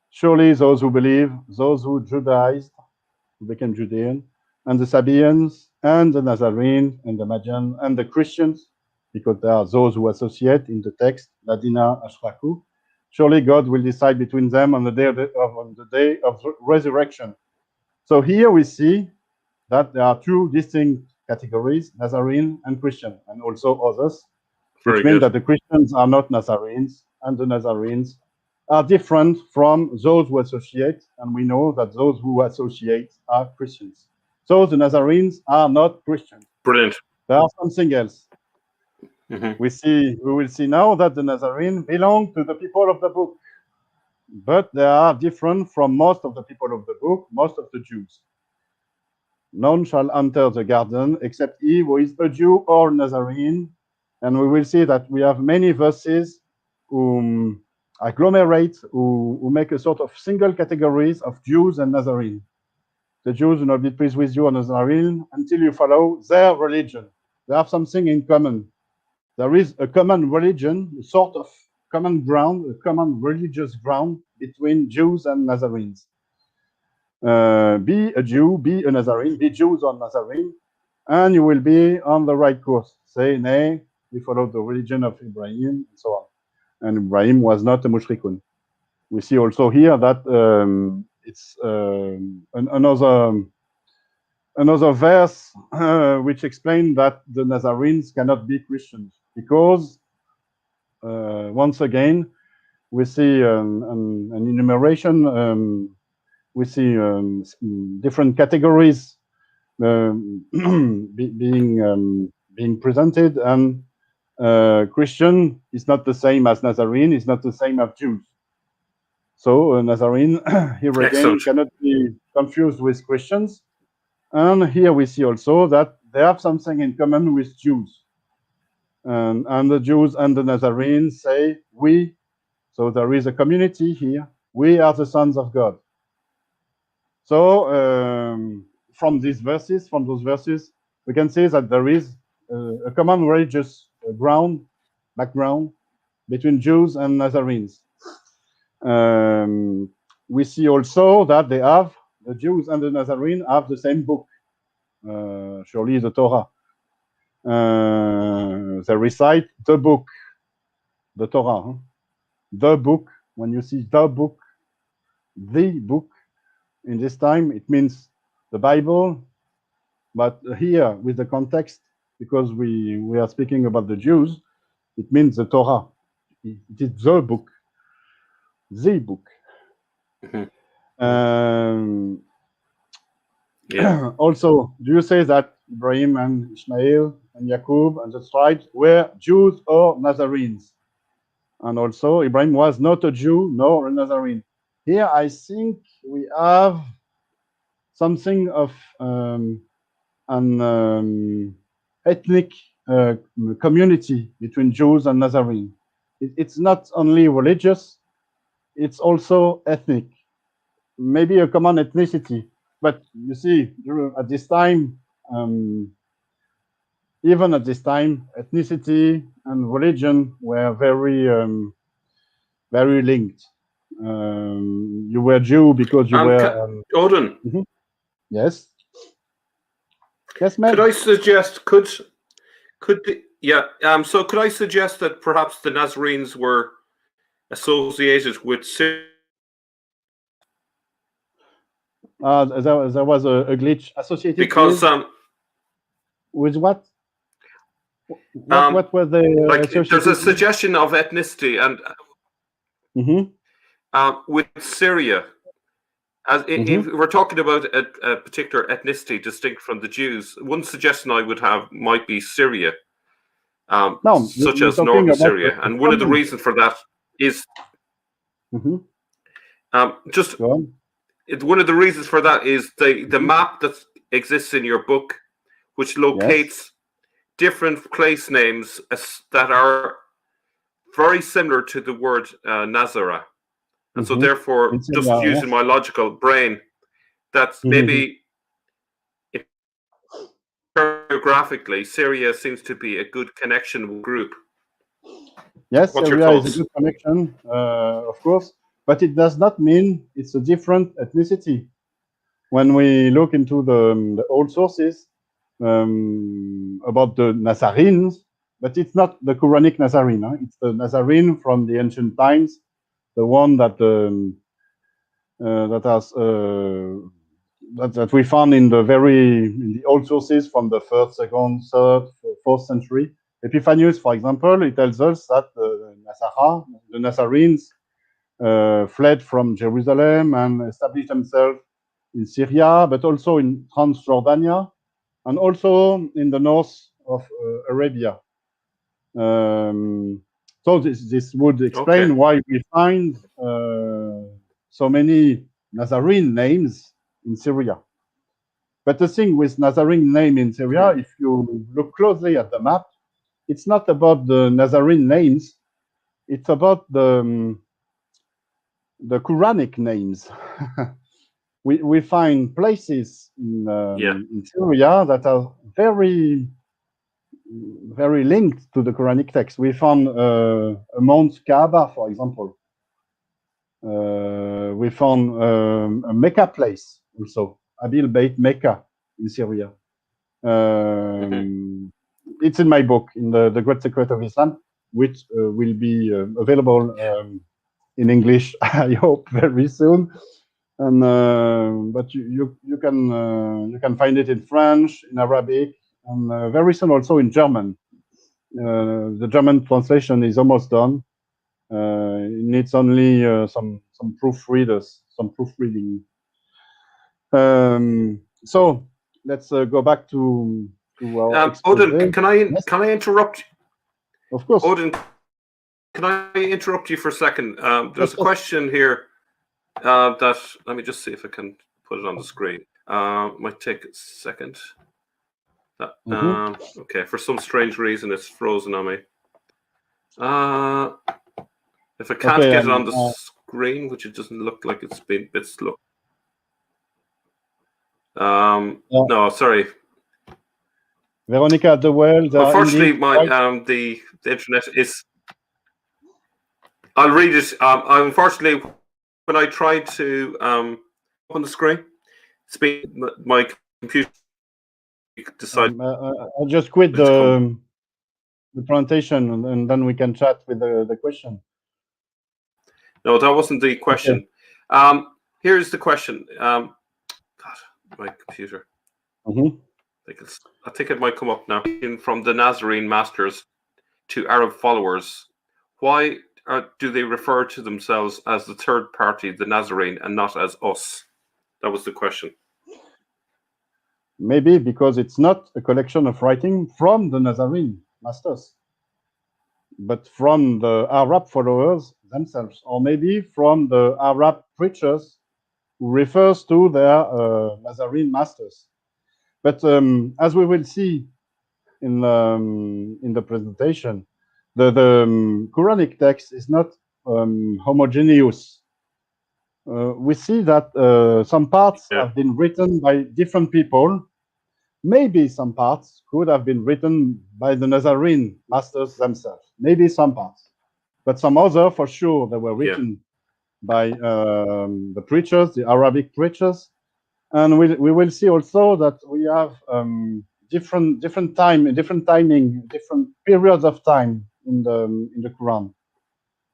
Surely those who believe, those who Judaized, who became Judean, and the Sabians, and the Nazarene, and the Magian, and the Christians, because there are those who associate in the text, Ladina Ashraku. Surely God will decide between them on the day of resurrection. So here we see that there are two distinct categories, Nazarene and Christian, and also others, which means that the Christians are not Nazarenes, and the Nazarenes are different from those who associate, and we know that those who associate are Christians. So the Nazarenes are not Christians. Brilliant. They are something else. We will see now that the Nazarene belong to the people of the book, but they are different from most of the people of the book, most of the Jews. None shall enter the garden except he who is a Jew or Nazarene. And we will see that we have many verses who agglomerate, who make a sort of single categories of Jews and Nazarene. The Jews will not be pleased with you or Nazarene until you follow their religion. They have something in common. There is a common religion, a sort of common ground, a common religious ground between Jews and Nazarenes. Be a Jew, be a Nazarene, be Jews or Nazarene, and you will be on the right course. Say, nay, we follow the religion of Ibrahim, and so on. And Ibrahim was not a mushrikun. We see also here that it's another verse which explains that the Nazarenes cannot be Christians, because once again we see an enumeration. We see different categories being presented, and Christian is not the same as Nazarene, is not the same as Jews. So Nazarene, here again, cannot be confused with Christians. And here we see also that they have something in common with Jews. And the Jews and the Nazarenes say, we, so there is a community here, we are the sons of God. So from those verses, we can say that there is a common religious background between Jews and Nazarenes. We see also that the Jews and the Nazarene have the same book, surely the Torah. They recite the book, the Torah. Huh? The book, when you see the book, in this time, it means the Bible. But here, with the context, because we are speaking about the Jews, it means the Torah. It is the book. The book. Yeah. Also, do you say that Ibrahim and Ishmael and Jacob and the tribes were Jews or Nazarenes? And also, Ibrahim was not a Jew nor a Nazarene. Here, I think we have something of an ethnic community between Jews and Nazarene. It's not only religious, it's also ethnic. Maybe a common ethnicity. But you see, at this time, even at this time, ethnicity and religion were very, very linked. You were Jew because you were. Odon. Yes. Yes, ma'am. Could I suggest? So could I suggest that perhaps the Nazarenes were associated with Syria? There was a glitch associated because with what? What were the there's a suggestion of ethnicity and with Syria. As if we're talking about a particular ethnicity distinct from the Jews, one suggestion I would have might be Syria, such as northern Syria, and one of the reasons for that is one of the reasons for that is the map that exists in your book, which locates different place names that are very similar to the word Nazareth. And so therefore, just using my logical brain, that's maybe geographically, Syria seems to be a good connection group. Yes, Syria is a good connection, of course, but it does not mean it's a different ethnicity. When we look into the old sources about the Nazarenes, but it's not the Quranic Nazarene, huh? It's the Nazarene from the ancient times, the one that that we found in the old sources from the 1st, 2nd, 3rd, 4th century. Epiphanius, for example, he tells us that the Nazarenes fled from Jerusalem and established themselves in Syria, but also in Transjordania, and also in the north of Arabia. So this would explain why we find so many Nazarene names in Syria. But the thing with Nazarene name in Syria, if you look closely at the map, it's not about the Nazarene names, it's about the Quranic names. we find places in Syria that are very, very linked to the Quranic text. We found a Mount Kaaba, for example. We found a Mecca place also, Abil Beit Mecca in Syria. It's in my book, in the Great Secret of Islam, which will be available in English, I hope, very soon. And but you can find it in French, in Arabic, and very soon also in German. The German translation is almost done. It needs only some proofreaders, some proofreading. So let's go back to our Odon, can I interrupt? Of course. Odin, can I interrupt you for a second? There's a question here that, let me just see if I can put it on the screen. Might take a second. Okay, for some strange reason, it's frozen on me. If I can't get it on the screen, which it doesn't look like, it's been a bit slow. No, sorry. Veronica at the well. Unfortunately, my the internet is. I'll read it. Unfortunately, when I tried to open the screen, it's been my computer decided. I'll just quit the presentation, and then we can chat with the question. No, that wasn't the question. Okay. Here's the question. God, my computer. I think it might come up now. From the Nazarene masters to Arab followers, why do they refer to themselves as the third party, the Nazarene, and not as us? That was the question. Maybe because it's not a collection of writing from the Nazarene masters, but from the Arab followers themselves, or maybe from the Arab preachers who refers to their Nazarene masters. But as we will see in the presentation, the Quranic text is not homogeneous. We see that some parts have been written by different people. Maybe some parts could have been written by the Nazarene masters themselves. Maybe some parts, but some other, for sure, they were written by the preachers, the Arabic preachers. And we will see also that we have different timing, different periods of time in the Quran.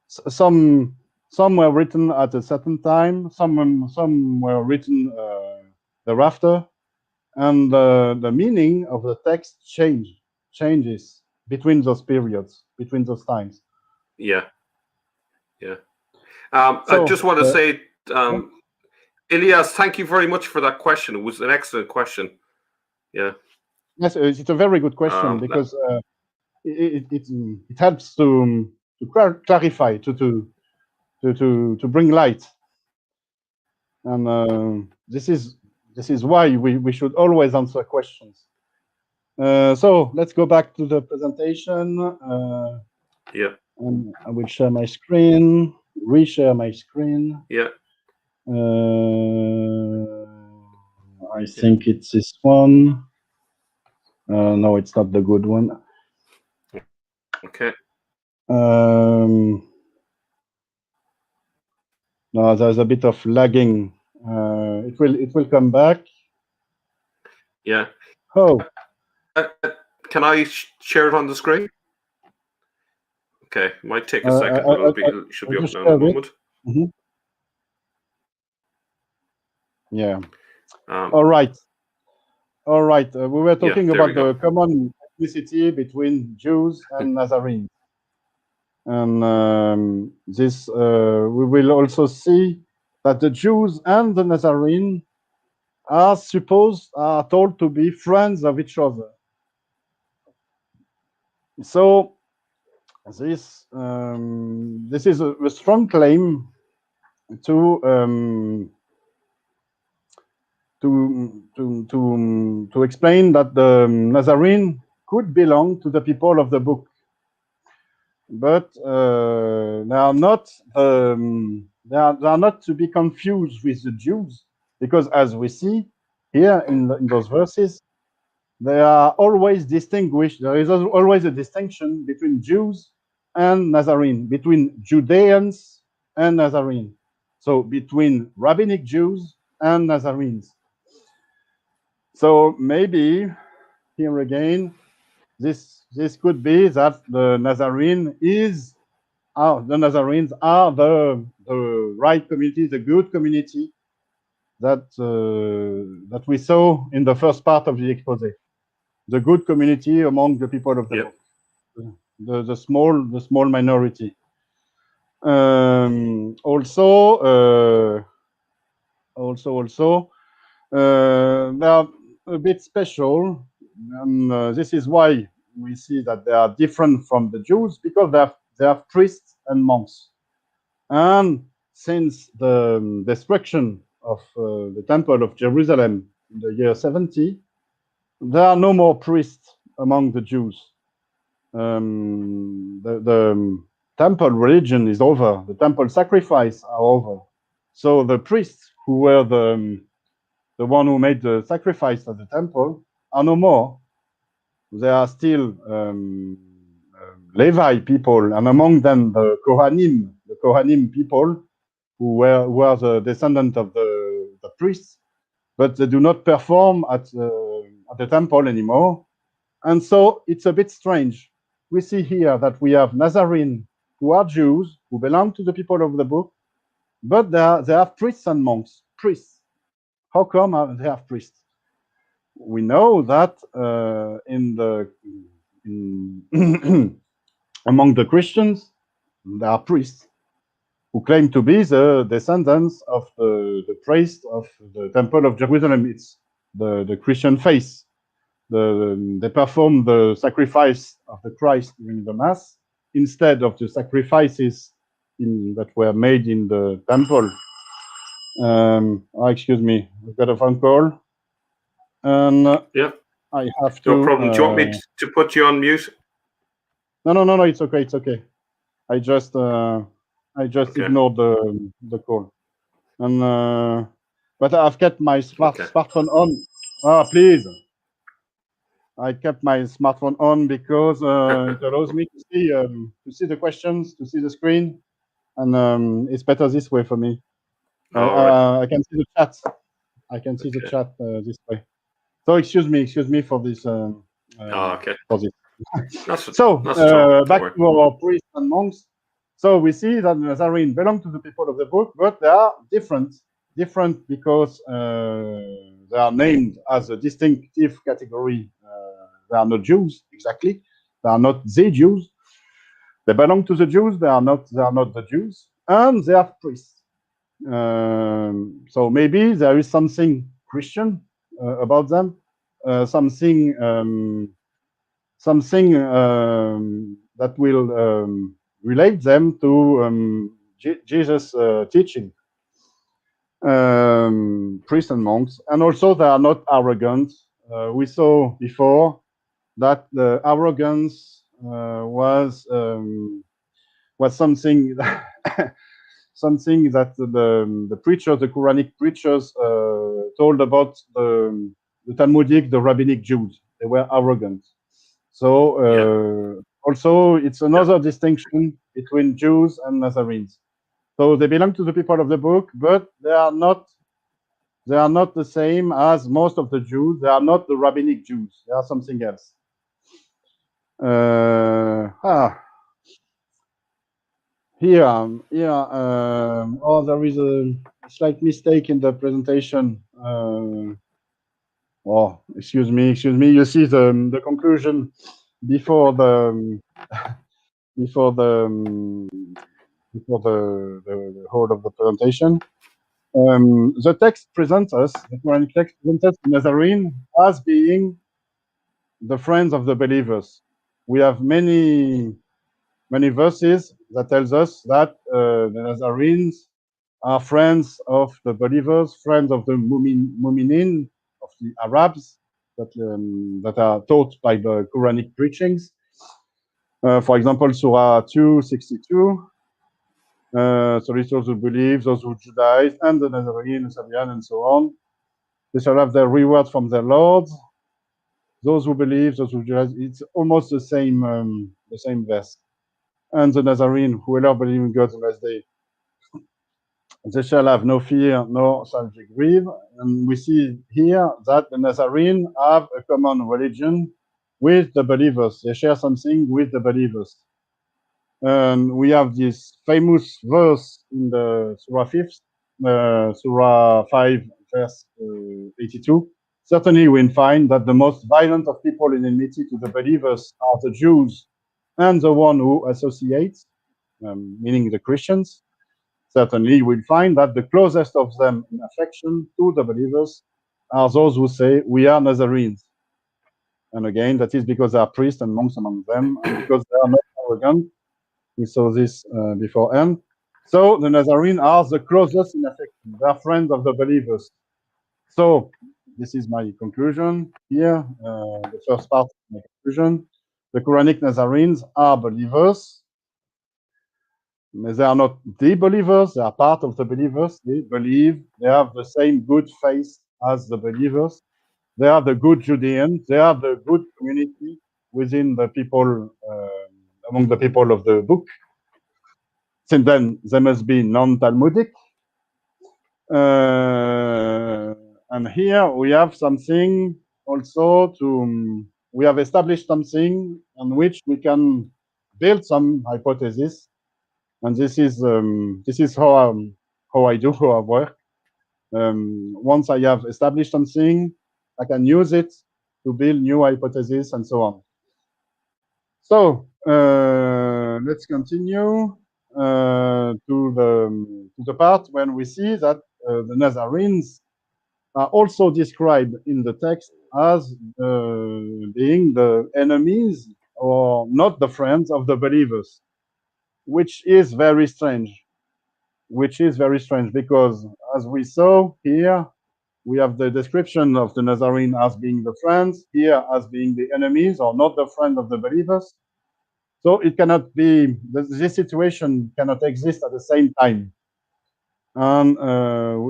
Some were written at a certain time. Some were written thereafter, and the meaning of the text changes between those periods, between those times. Yeah. I just want to say, Elias, thank you very much for that question. It was an excellent question. Yeah. Yes, it's a very good question because it helps to clarify, to bring light, and this is why we should always answer questions. So let's go back to the presentation. And I will share my screen, reshare my screen. I think it's this one. No, it's not the good one. Okay. No, there's a bit of lagging. It will come back. Yeah. Oh. Can I share it on the screen? Okay, might take a second, but it should be up now in a moment. Yeah. All right. We were talking about the common ethnicity between Jews and Nazarenes. And this we will also see that the Jews and the Nazarene are told to be friends of each other. So this is a strong claim to explain that the Nazarene could belong to the people of the book, but they are not to be confused with the Jews, because as we see here in those verses, they are always distinguished. There is always a distinction between Jews and Nazarene, between Judeans and Nazarene, so between rabbinic Jews and Nazarenes. So maybe here again, this could be that the Nazarenes are the right community, the good community that we saw in the first part of the exposé. The good community among the people of the book, the small minority. Also, they are a bit special, and this is why we see that they are different from the Jews because they have priests and monks. And since the destruction of the Temple of Jerusalem in the year 70, there are no more priests among the Jews. The temple religion is over. The temple sacrifice are over. So the priests who were the one who made the sacrifice at the temple are no more. There are still Levi people, and among them the Kohanim people, who were the descendant of the priests, but they do not perform at the temple anymore. And so it's a bit strange. We see here that we have Nazarene, who are Jews, who belong to the people of the book, but they have priests and monks. Priests. How come they have priests? We know that among the Christians, there are priests who claim to be the descendants of the priest of the Temple of Jerusalem. It's the Christian faith. They perform the sacrifice of the Christ during the Mass instead of the sacrifices that were made in the temple. Excuse me, I've got a phone call. And yeah, I have to. No problem. Do you want me to put you on mute? No. It's okay. It's okay. I just ignored the call. And but I've kept my smartphone on. Please. I kept my smartphone on because it allows me to see the questions, to see the screen, and it's better this way for me. I can see the chat. I can see the chat this way. So excuse me for this. Okay. For this. So back to our priests and monks. So we see that the Nazarene belong to the people of the book, but they are different because they are named as a distinctive category. They are not Jews exactly. They are not the Jews. They belong to the Jews. They are not the Jews, and they have priests. So maybe there is something Christian about them, something that will relate them to Jesus' teaching. Priests and monks, and also they are not arrogant. We saw before that the arrogance was something something that the preachers, the Quranic preachers, told about the Talmudic, the rabbinic Jews. They were arrogant. So also it's another distinction between Jews and Nazarenes. So they belong to the people of the book, but they are not the same as most of the Jews. They are not the rabbinic Jews. They are something else. Here, there is a slight mistake in the presentation. Excuse me. You see the conclusion before the whole of the presentation. The text presents us, the Quranic text presents us Nazarene as being the friends of the believers. We have many verses that tells us that the Nazarenes are friends of the believers, friends of the Mu'minin, of the Arabs that are taught by the Quranic preachings. For example, Surah 2:62. So those who believe, those who Judaize, and the Nazarene, Sabian, and so on, they shall have their reward from their lords. Those who believe, those who Judaize, it's almost the same verse. And the Nazarene, whoever believe in God the last day, they shall have no fear, nor shall they grieve. And we see here that the Nazarene have a common religion with the believers. They share something with the believers. And we have this famous verse in the Surah 5, verse 82. Certainly we find that the most violent of people in enmity to the believers are the Jews and the one who associates, meaning the Christians. Certainly we'll find that the closest of them in affection to the believers are those who say, we are Nazarenes. And again, that is because there are priests and monks among them, and because they are not arrogant. We saw this beforehand. So the Nazarene are the closest in affection. They are friends of the believers. So this is my conclusion here. The first part of my conclusion. The Quranic Nazarenes are believers. They are not the believers. They are part of the believers. They believe. They have the same good faith as the believers. They are the good Judeans. They are the good community within the people, among the people of the book. So then they must be non-Talmudic. And here we have something also to, we have established something on which we can build some hypothesis. And this is how I work. Once I have established something, I can use it to build new hypotheses and so on. So let's continue to the part when we see that the Nazarenes are also described in the text as being the enemies or not the friends of the believers, which is very strange. Because as we saw here, we have the description of the Nazarene as being the friends, here as being the enemies or not the friend of the believers. So it cannot be, this situation cannot exist at the same time. And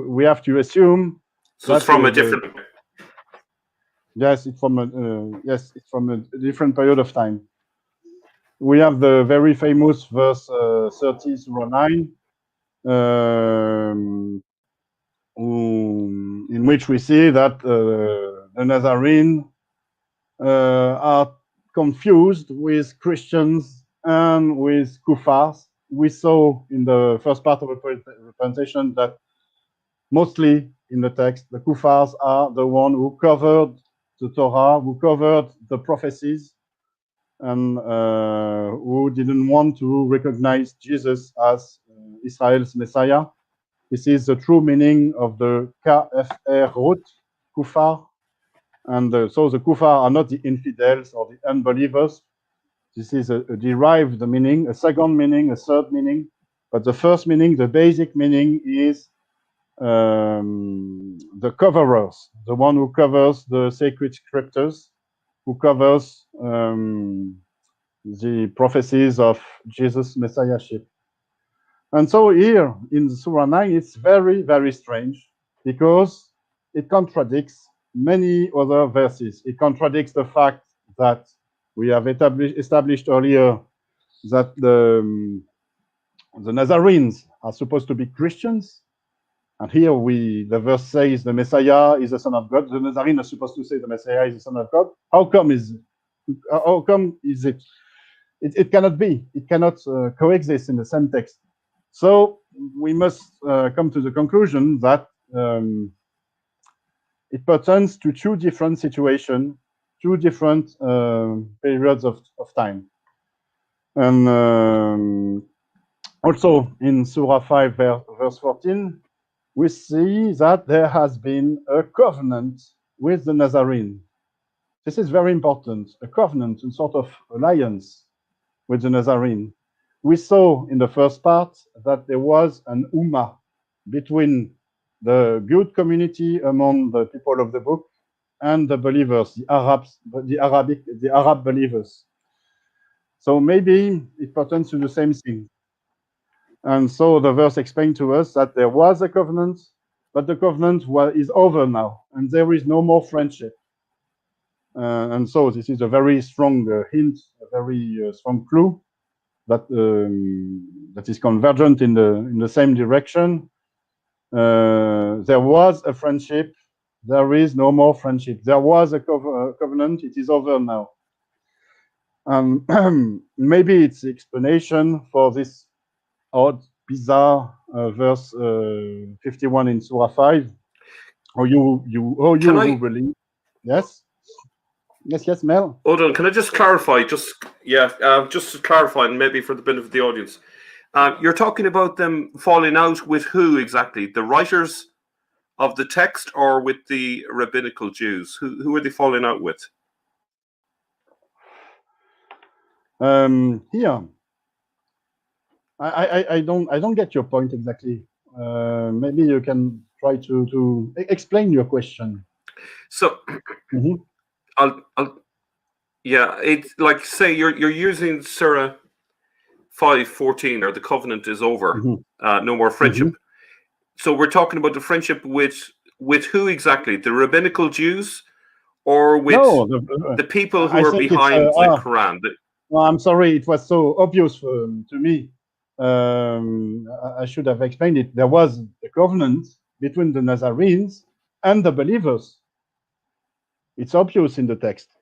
we have to assume so it's from a different. Yes, it's from a different period of time. We have the very famous verse 30, Surah 9, in which we see that the Nazarene are confused with Christians and with kuffars. We saw in the first part of the presentation that mostly in the text, the kuffars are the one who covered the Torah, who covered the prophecies, and who didn't want to recognize Jesus as Israel's Messiah. This is the true meaning of the KFR root, kuffar. And so the kuffar are not the infidels or the unbelievers. This is a derived meaning, a second meaning, a third meaning. But the first meaning, the basic meaning is the coverers, the one who covers the sacred scriptures, who covers the prophecies of Jesus' messiahship. And so here in Surah 9, it's very, very strange because it contradicts many other verses. It contradicts the fact that we have established earlier that the Nazarenes are supposed to be Christians. And here the verse says the Messiah is the Son of God. The Nazarene are supposed to say the Messiah is the Son of God. How come is it? It cannot be. It cannot coexist in the same text. So we must come to the conclusion that it pertains to two different situations, two different periods of time. And also in Surah 5, verse 14, we see that there has been a covenant with the Nazarene. This is very important, a covenant, a sort of alliance with the Nazarene. We saw in the first part that there was an ummah between the good community among the people of the book and the believers, the Arab believers. So maybe it pertains to the same thing. And so the verse explained to us that there was a covenant, but the covenant is over now, and there is no more friendship. And so this is a very strong hint, a very strong clue that that is convergent in the same direction. There was a friendship. There is no more friendship. There was a covenant. It is over now. Maybe it's the explanation for this odd, bizarre verse 51 in Surah 5. You believe? Yes. Yes, Mel. Odon, can I just clarify? Just to clarify, and maybe for the benefit of the audience, you're talking about them falling out with who exactly? The writers of the text, or with the rabbinical Jews? Who are they falling out with? Here, I don't get your point exactly. Maybe you can try to explain your question. So, yeah, it's like, say you're using Surah 5:14, or the covenant is over, no more friendship. So we're talking about the friendship with who exactly? The rabbinical Jews, or with the people who are behind the Quran? No, I'm sorry, it was so obvious to me. I should have explained it. There was a covenant between the Nazarenes and the believers. It's obvious in the text.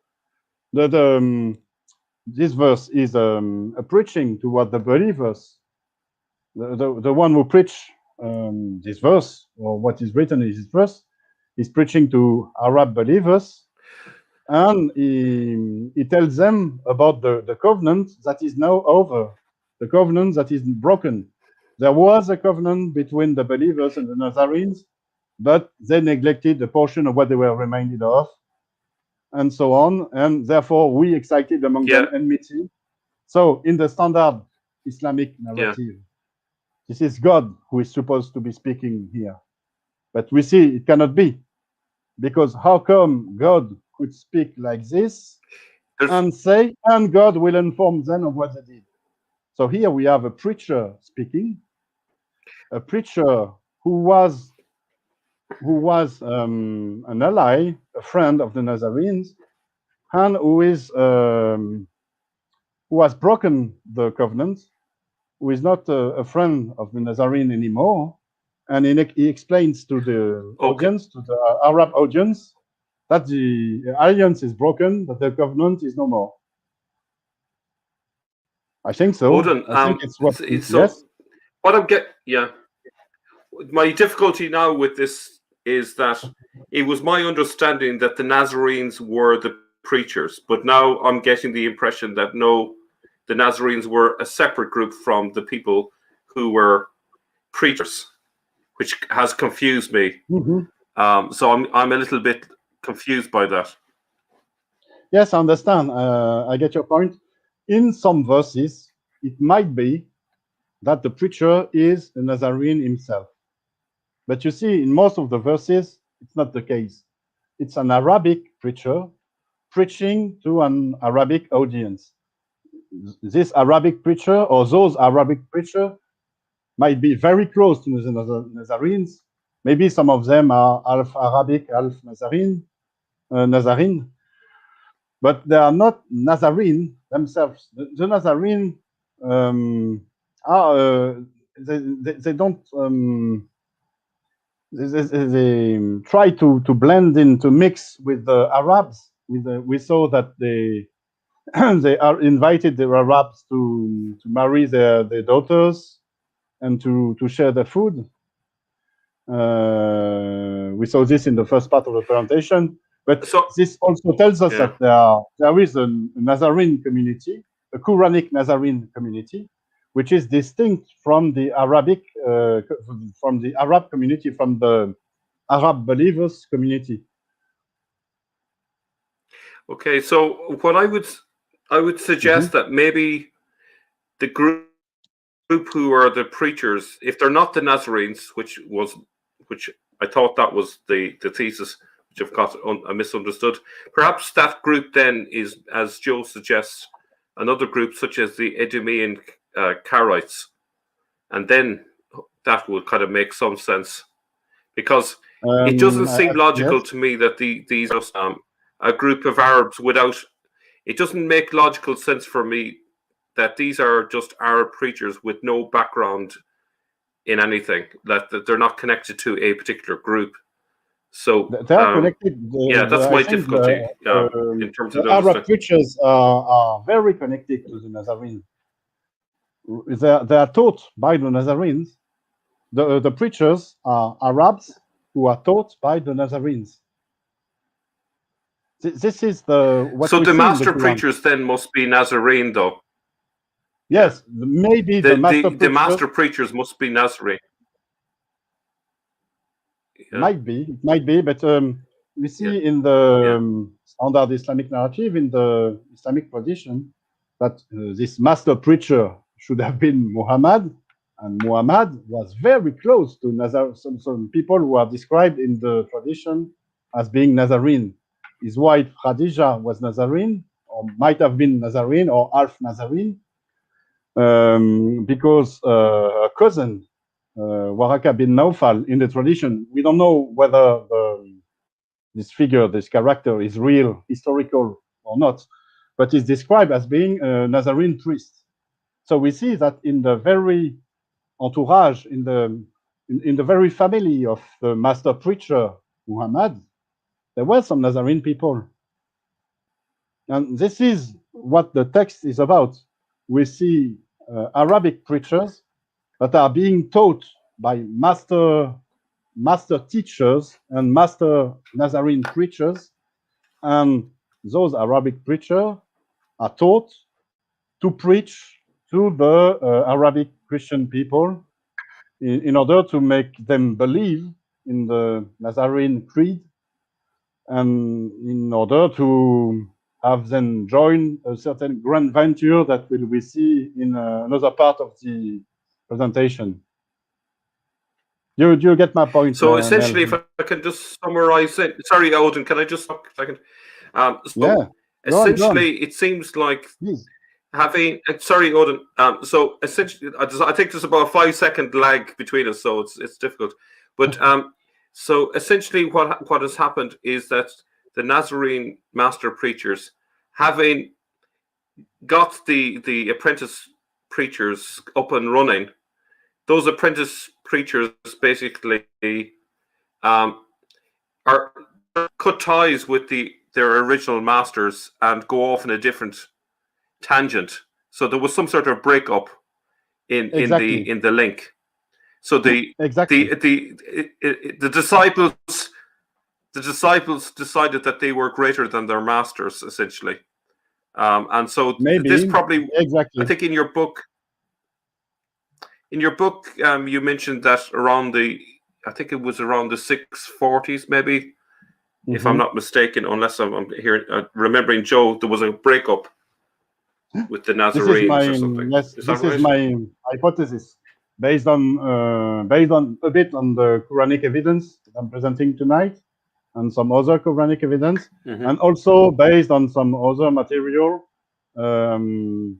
This verse is a preaching toward the believers. The one who preach this verse, or what is written in this verse, is preaching to Arab believers, and he tells them about the covenant that is now over, the covenant that is broken. There was a covenant between the believers and the Nazarenes, but they neglected a portion of what they were reminded of, and so on, and therefore we excited among them enmity. So in the standard Islamic narrative, this is God who is supposed to be speaking here. But we see it cannot be, because how come God could speak like this and say, and God will inform them of what they did? So here we have a preacher speaking, a preacher who was an ally, a friend of the Nazarenes, and who has broken the covenant, who is not a friend of the Nazarene anymore, and he explains to the audience, to the Arab audience, that the alliance is broken, that the covenant is no more. I think so. Odon, I think it's what. So yes. What I'm my difficulty now with this is that it was my understanding that the Nazarenes were the preachers, but now I'm getting the impression that no, the Nazarenes were a separate group from the people who were preachers, which has confused me. So I'm a little bit confused by that. Yes, I understand. I get your point. In some verses, it might be that the preacher is a Nazarene himself. But you see, in most of the verses, it's not the case. It's an Arabic preacher preaching to an Arabic audience. This Arabic preacher, or those Arabic preachers, might be very close to the Nazarenes. Maybe some of them are half Arabic, half Nazarene, but they are not Nazarene themselves. The Nazarene are they don't they try to blend in, to mix with the Arabs. We saw that they they are invited the Arabs to marry their daughters and to share the food. We saw this in the first part of the presentation, but this also tells us that there is a Nazarene community, a Quranic Nazarene community, which is distinct from the Arabic, from the Arab community, from the Arab believers community. Okay, so what I would suggest that maybe the group who are the preachers, if they're not the Nazarenes, which I thought that was the thesis, which I've got I misunderstood. Perhaps that group then is, as Joe suggests, another group such as the Edomian Karaites, and then that would kind of make some sense, because it doesn't seem logical to me that these are a group of Arabs without. It doesn't make logical sense for me that these are just Arab preachers with no background in anything, that they're not connected to a particular group. So they are connected. That's my difficulty in terms of the Arab preachers are very connected to the Nazarene. They are taught by the Nazarenes. The preachers are Arabs who are taught by the Nazarenes. This is what. So the master preachers then must be Nazarene, though. Yes, maybe the master preachers must be Nazarene. Might be, but we see in the standard Islamic narrative, in the Islamic tradition, that this master preacher should have been Muhammad, and Muhammad was very close to some people who are described in the tradition as being Nazarene. His wife Khadija was Nazarene, or might have been Nazarene, or half Nazarene, because her cousin, Waraka bin Naufal, in the tradition, we don't know whether this figure, this character is real, historical or not, but is described as being a Nazarene priest. So we see that in the very entourage, in the very family of the master preacher Muhammad, there were some Nazarene people. And this is what the text is about. We see Arabic preachers that are being taught by master teachers and master Nazarene preachers, and those Arabic preachers are taught to preach to the Arabic Christian people in order to make them believe in the Nazarene creed, and in order to have them join a certain grand venture that we see in another part of the presentation. Do you get my point? So essentially, if I can just summarize it. Sorry, Odin, can I just talk a second? Yeah. Essentially, it seems like Please. having. Sorry, Odin. So essentially, I think there's about a 5-second lag between us, so it's difficult. But so essentially, what has happened is that the Nazarene master preachers, having got the apprentice preachers up and running, those apprentice preachers basically are cut ties with their original masters and go off in a different tangent. So there was some sort of breakup in the link. So the disciples decided that they were greater than their masters, essentially. And so this probably, I think in your book, you mentioned that I think it was around the 640s, maybe, if I'm not mistaken, unless I'm hearing, remembering Joe, there was a breakup with the Nazarenes or something. Yes, this is my hypothesis, based on a bit on the Quranic evidence that I'm presenting tonight, and some other Quranic evidence, and also based on some other material telling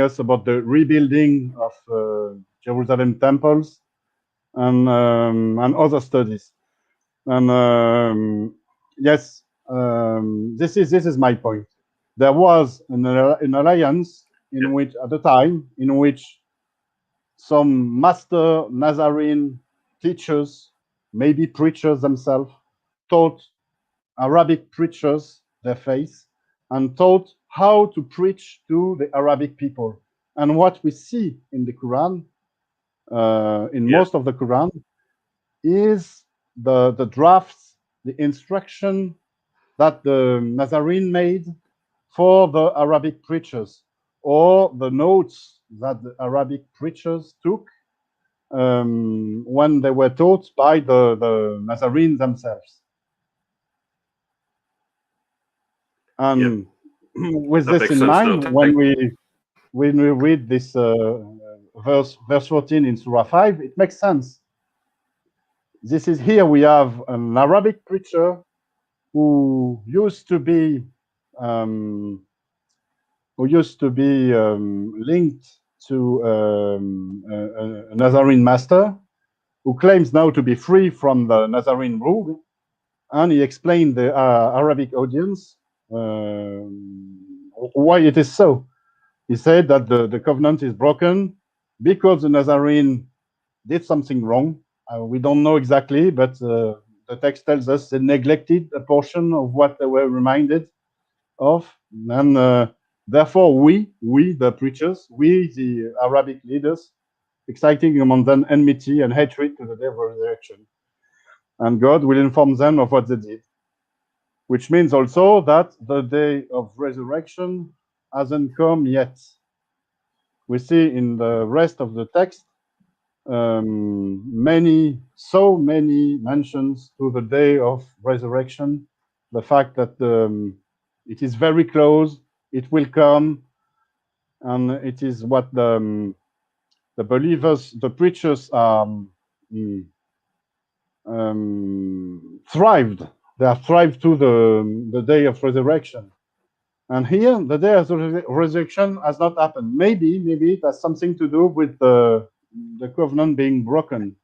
us about the rebuilding of Jerusalem temples, and other studies. And yes, this is my point. There was an alliance in which, at the time, in which some master Nazarene teachers, maybe preachers themselves, taught Arabic preachers their faith and taught how to preach to the Arabic people. And what we see in the Quran, most of the Quran, is the drafts, the instruction that the Nazarene made for the Arabic preachers, or the notes that the Arabic preachers took when they were taught by the Nazarenes themselves. And with this in mind, when we read this verse 14 in Surah 5, it makes sense. This is here we have an Arabic preacher who used to be linked to a Nazarene master, who claims now to be free from the Nazarene rule, and he explained the Arabic audience why it is so. He said that the covenant is broken because the Nazarene did something wrong. We don't know exactly, but the text tells us they neglected a portion of what they were reminded of, and therefore we, the preachers, we, the Arabic leaders, exciting among them enmity and hatred to the day of resurrection. And God will inform them of what they did, which means also that the day of resurrection hasn't come yet. We see in the rest of the text so many mentions to the day of resurrection, the fact that it is very close, it will come, and it is what the believers, the preachers, thrived. They have thrived to the day of resurrection. And here, the day of the resurrection has not happened. Maybe it has something to do with the covenant being broken.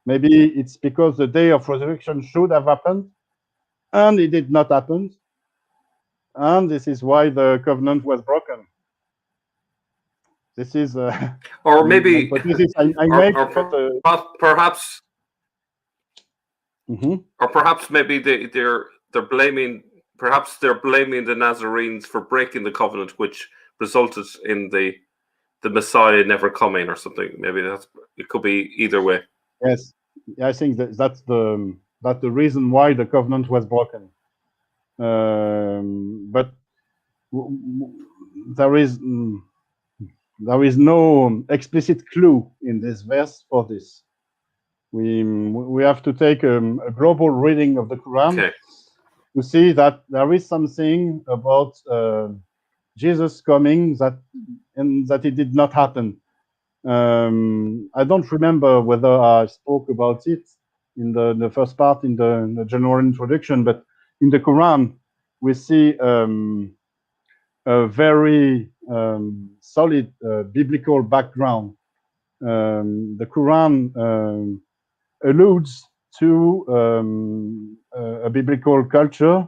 Maybe it's because the day of resurrection should have happened, and it did not happen. And this is why the covenant was broken. This is or maybe, I make, perhaps, mm-hmm. or perhaps maybe they're blaming. Perhaps they're blaming the Nazarenes for breaking the covenant, which resulted in the Messiah never coming, or something. Maybe it could be either way. Yes, I think that's the reason why the covenant was broken. But there is no explicit clue in this verse for this. We have to take a global reading of the Quran to see that there is something about Jesus coming that it did not happen. I don't remember whether I spoke about it in the first part in the general introduction, but in the Quran we see a very solid biblical background. The Quran alludes to a biblical culture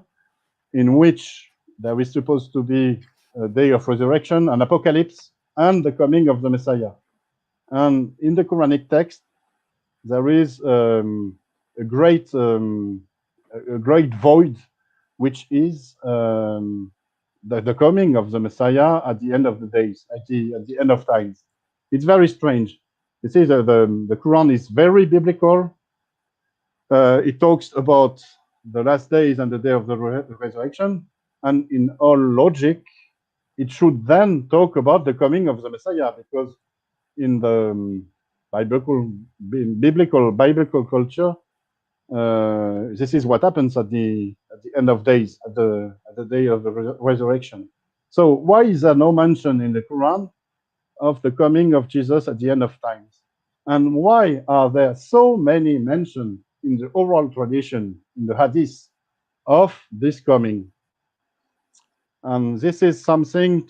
in which there is supposed to be a day of resurrection, an apocalypse, and the coming of the Messiah. And in the Quranic text, there is a great void, which is the coming of the Messiah at the end of the days, at the end of times. It's very strange. You see, the Quran is very biblical. It talks about the last days and the day of the resurrection, and in all logic, it should then talk about the coming of the Messiah, because in the biblical culture, this is what happens at the end of days, at the day of the resurrection. So why is there no mention in the Quran of the coming of Jesus at the end of times? And why are there so many mentions in the oral tradition, in the hadith, of this coming? And this is something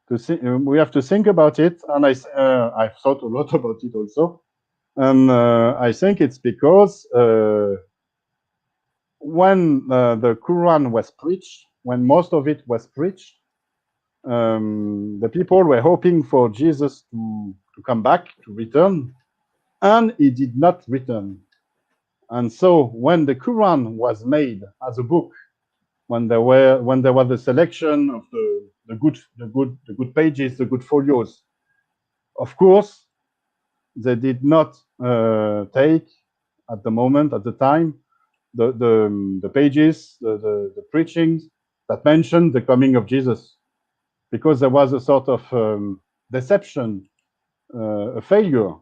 we have to think about it. And I've thought a lot about it also. And I think it's because when the Quran was preached, when most of it was preached, the people were hoping for Jesus to come back, to return, and he did not return. And so when the Quran was made as a book, when there was a selection of the good pages, the good folios, of course, they did not take at the time, the pages, the preachings that mentioned the coming of Jesus, because there was a sort of deception, a failure.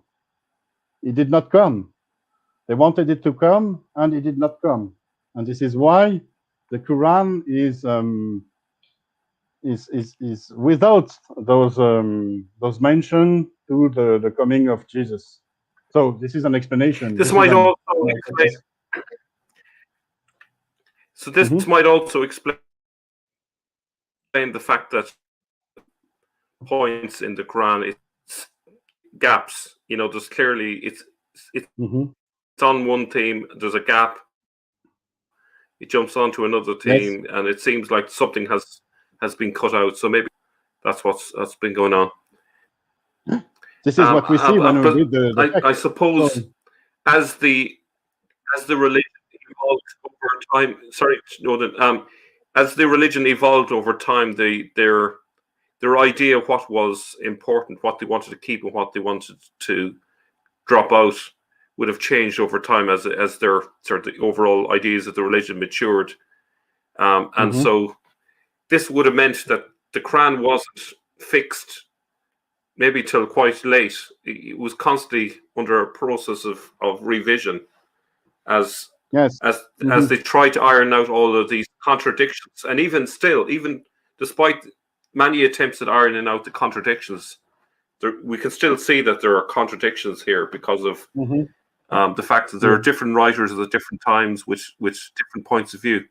It did not come. They wanted it to come, and it did not come. And this is why the Quran is without those mention to the coming of Jesus. So this is an explanation. This might also explain. So this might also explain the fact that points in the Quran, it's gaps. You know, there's clearly it's on one theme. There's a gap. It jumps onto another theme, yes. And it seems like something has been cut out. So maybe that's what's been going on. This is what we see when we read the I suppose as the religion evolved over time. Sorry, Odon. As the religion evolved over time, their idea of what was important, what they wanted to keep, and what they wanted to drop out would have changed over time as their sort of the overall ideas of the religion matured. And so this would have meant that the Quran wasn't fixed maybe till quite late. It was constantly under a process of revision as Yes. as they try to iron out all of these contradictions. And even still, even despite many attempts at ironing out the contradictions, we can still see that there are contradictions here because of the fact that there are different writers at different times with different points of view.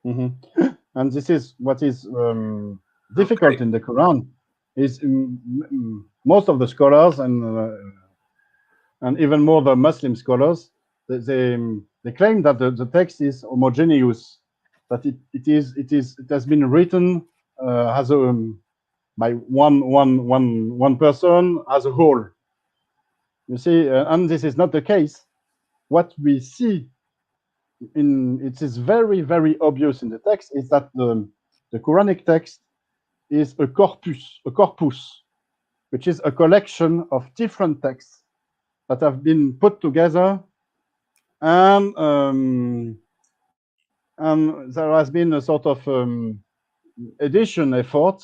And this is what is difficult in the Quran, is most of the scholars and even more the Muslim scholars, they claim that the text is homogeneous, that it has been written as by one person as a whole. You see, and this is not the case. What we see it is very, very obvious in the text is that the Quranic text is a corpus, which is a collection of different texts that have been put together, and there has been a sort of edition effort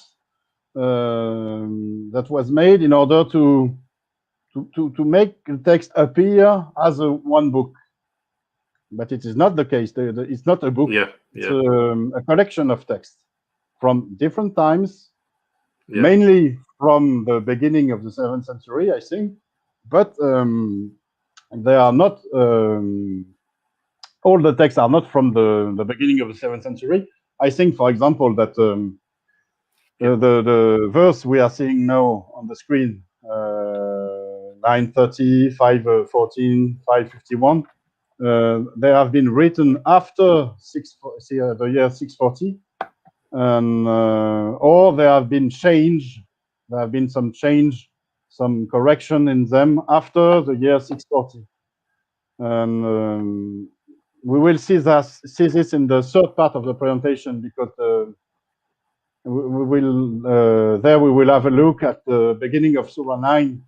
that was made in order to make the text appear as one book. But it is not the case. It's not a book. It's a collection of texts from different times, mainly from the beginning of the 7th century, I think. But they are not, all the texts are not from the beginning of the 7th century. I think, for example, that the verse we are seeing now on the screen, 930, 514, 551, they have been written after the year 640, and or they have been changed. There have been some change, some correction in them after the year 640, and we will see this in the third part of the presentation, because we will have a look at the beginning of Surah 9,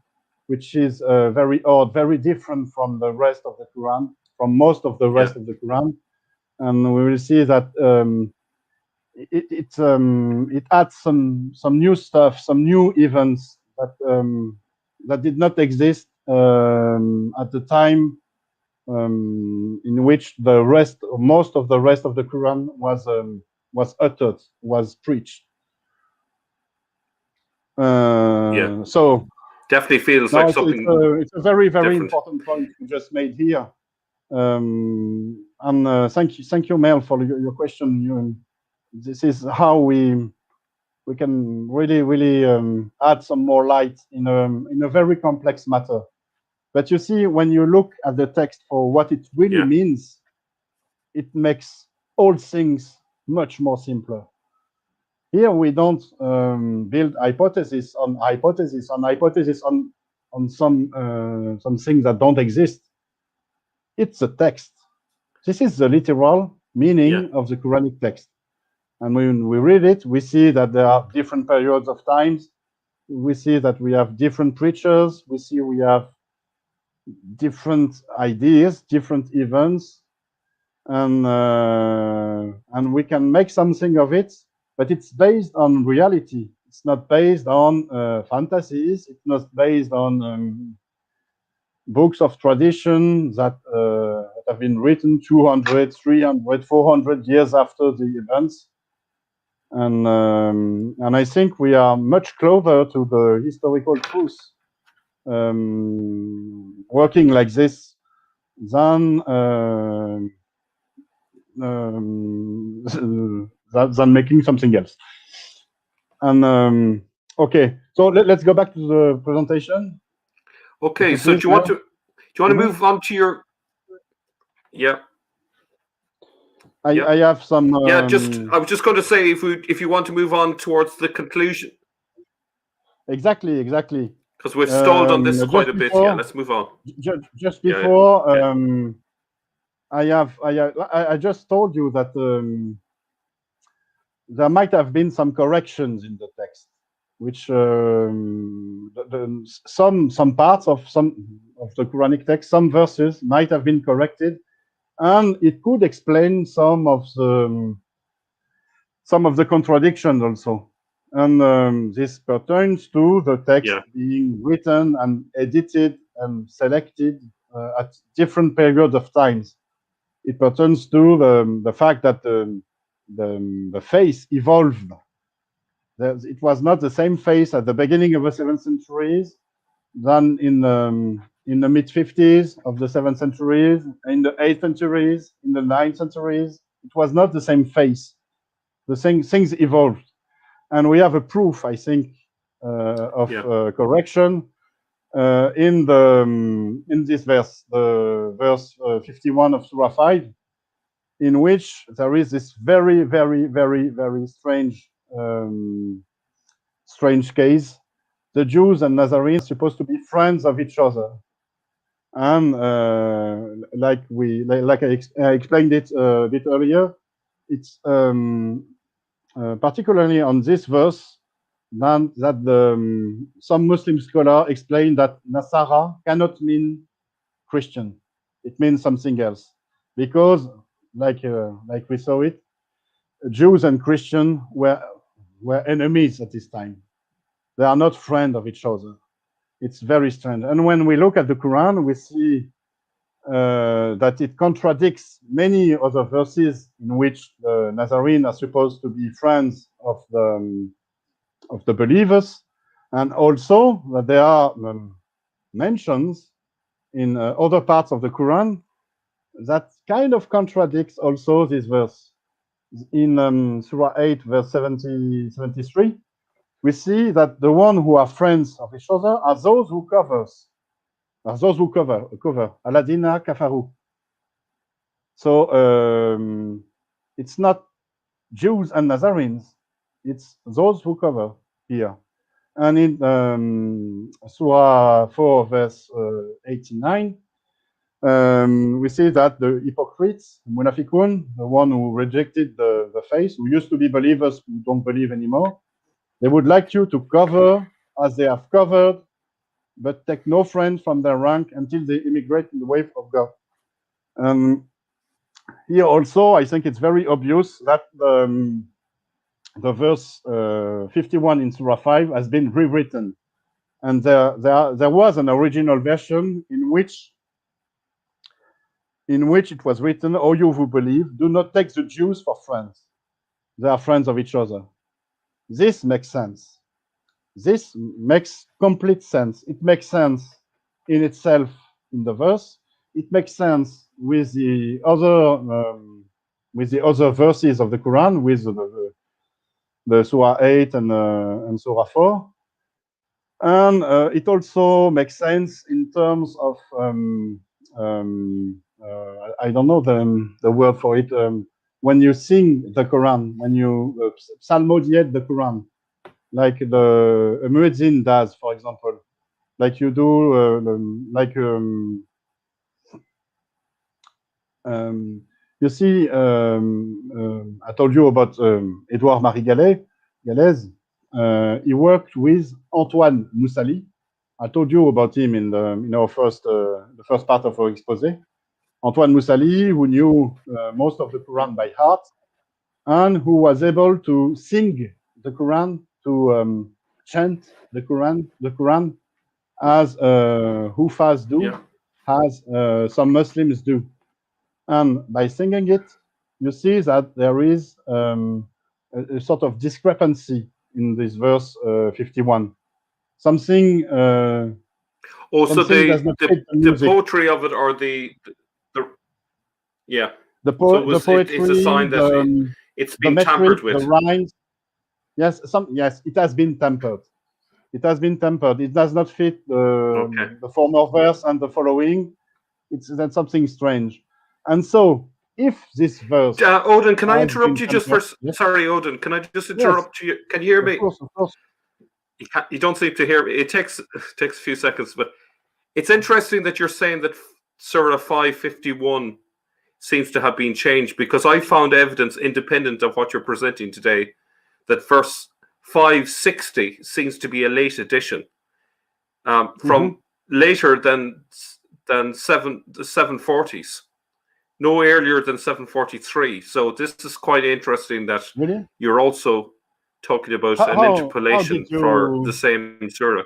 which is very odd, very different from the rest of the Quran, from most of the rest of the Quran, and we will see that it adds some new stuff, some new events that did not exist at the time in which most of the rest of the Quran was uttered, was preached. So definitely feels like something. It's a very, very important point you just made here. And thank you, Mel, for your question. This is how we can really add some more light in a very complex matter. But you see, when you look at the text for what it really means, it makes all things much more simpler. Here we don't build hypothesis on hypothesis on hypothesis on some things that don't exist. It's a text. This is the literal meaning of the Quranic text. And when we read it, we see that there are different periods of times. We see that we have different preachers. We see we have different ideas, different events, and we can make something of it. But it's based on reality. It's not based on fantasies. It's not based on books of tradition that have been written 200, 300, 400 years after the events. And I think we are much closer to the historical truth working like this than making something else. And okay, so let's go back to the presentation. Okay, so do you want to move on to your? I have some. I was just going to say, if you want to move on towards the conclusion. Exactly. Because we've stalled on this quite a bit. Let's move on. Just before, I just told you that there might have been some corrections in the text, which some parts of the Quranic text, some verses might have been corrected, and it could explain some of the contradictions also. And this pertains to the text being written and edited and selected at different periods of times. it pertains to the fact that the face evolved. It was not the same face at the beginning of the 7th centuries than in the mid-50s of the 7th centuries, in the 8th centuries, in the 9th centuries. It was not the same face. The things evolved. And we have a proof, I think, of correction in this verse, the verse 51 of Surah 5, in which there is this very, very, very, very strange case. The Jews and Nazarenes are supposed to be friends of each other, and like I explained it a bit earlier, it's particularly on this verse that some Muslim scholars explain that Nasara cannot mean Christian; it means something else, because like we saw it, Jews and Christians were enemies at this time. They are not friends of each other. It's very strange. And when we look at the Quran, we see that it contradicts many other verses in which the Nazarene are supposed to be friends of the believers, and also that there are mentions in other parts of the Quran that kind of contradicts also this verse. In Surah 8, verse 73, we see that the one who are friends of each other are those who cover. Aladina kafaru. So it's not Jews and Nazarenes, it's those who cover here. And in Surah 4, verse 89, we see that the hypocrites, munafiqun, the one who rejected the faith, who used to be believers who don't believe anymore, they would like you to cover as they have covered, but take no friend from their rank until they immigrate in the way of God. Here also, I think it's very obvious that the verse 51 in Surah 5 has been rewritten. And there was an original version in which it was written, "O you who believe, do not take the Jews for friends. They are friends of each other." This makes sense. This makes complete sense. It makes sense in itself in the verse. It makes sense with the other verses of the Quran, with the Surah 8 and Surah 4. And it also makes sense in terms of I don't know the word for it. When you sing the Quran, when you psalmodiate the Quran, like the muezzin does, for example, like you do, you see, I told you about Edouard Marie Galèze. He worked with Antoine Moussali. I told you about him in the first part of our exposé. Antoine Moussali, who knew most of the Quran by heart, and who was able to sing the Quran, to chant the Quran as Hufaz do, as some Muslims do. And by singing it, you see that there is a sort of discrepancy in this verse 51. Something. So the poetry of it, or the poetry, it's a sign that it's been tampered with. The rhymes, yes, it has been tampered. It has been tampered. It does not fit the former verse and the following. That's something strange. And so, if this verse, Odon, can I interrupt you just for? Yes? Sorry, Odon, can I just interrupt you? Can you hear me? Of course. You don't seem to hear me. It takes a few seconds, but it's interesting that you're saying that Surah 551 seems to have been changed, because I found evidence independent of what you're presenting today that verse 560 seems to be a late addition from later than the 740s, no earlier than 743. So this is quite interesting that you're also talking about an interpolation for the same surah.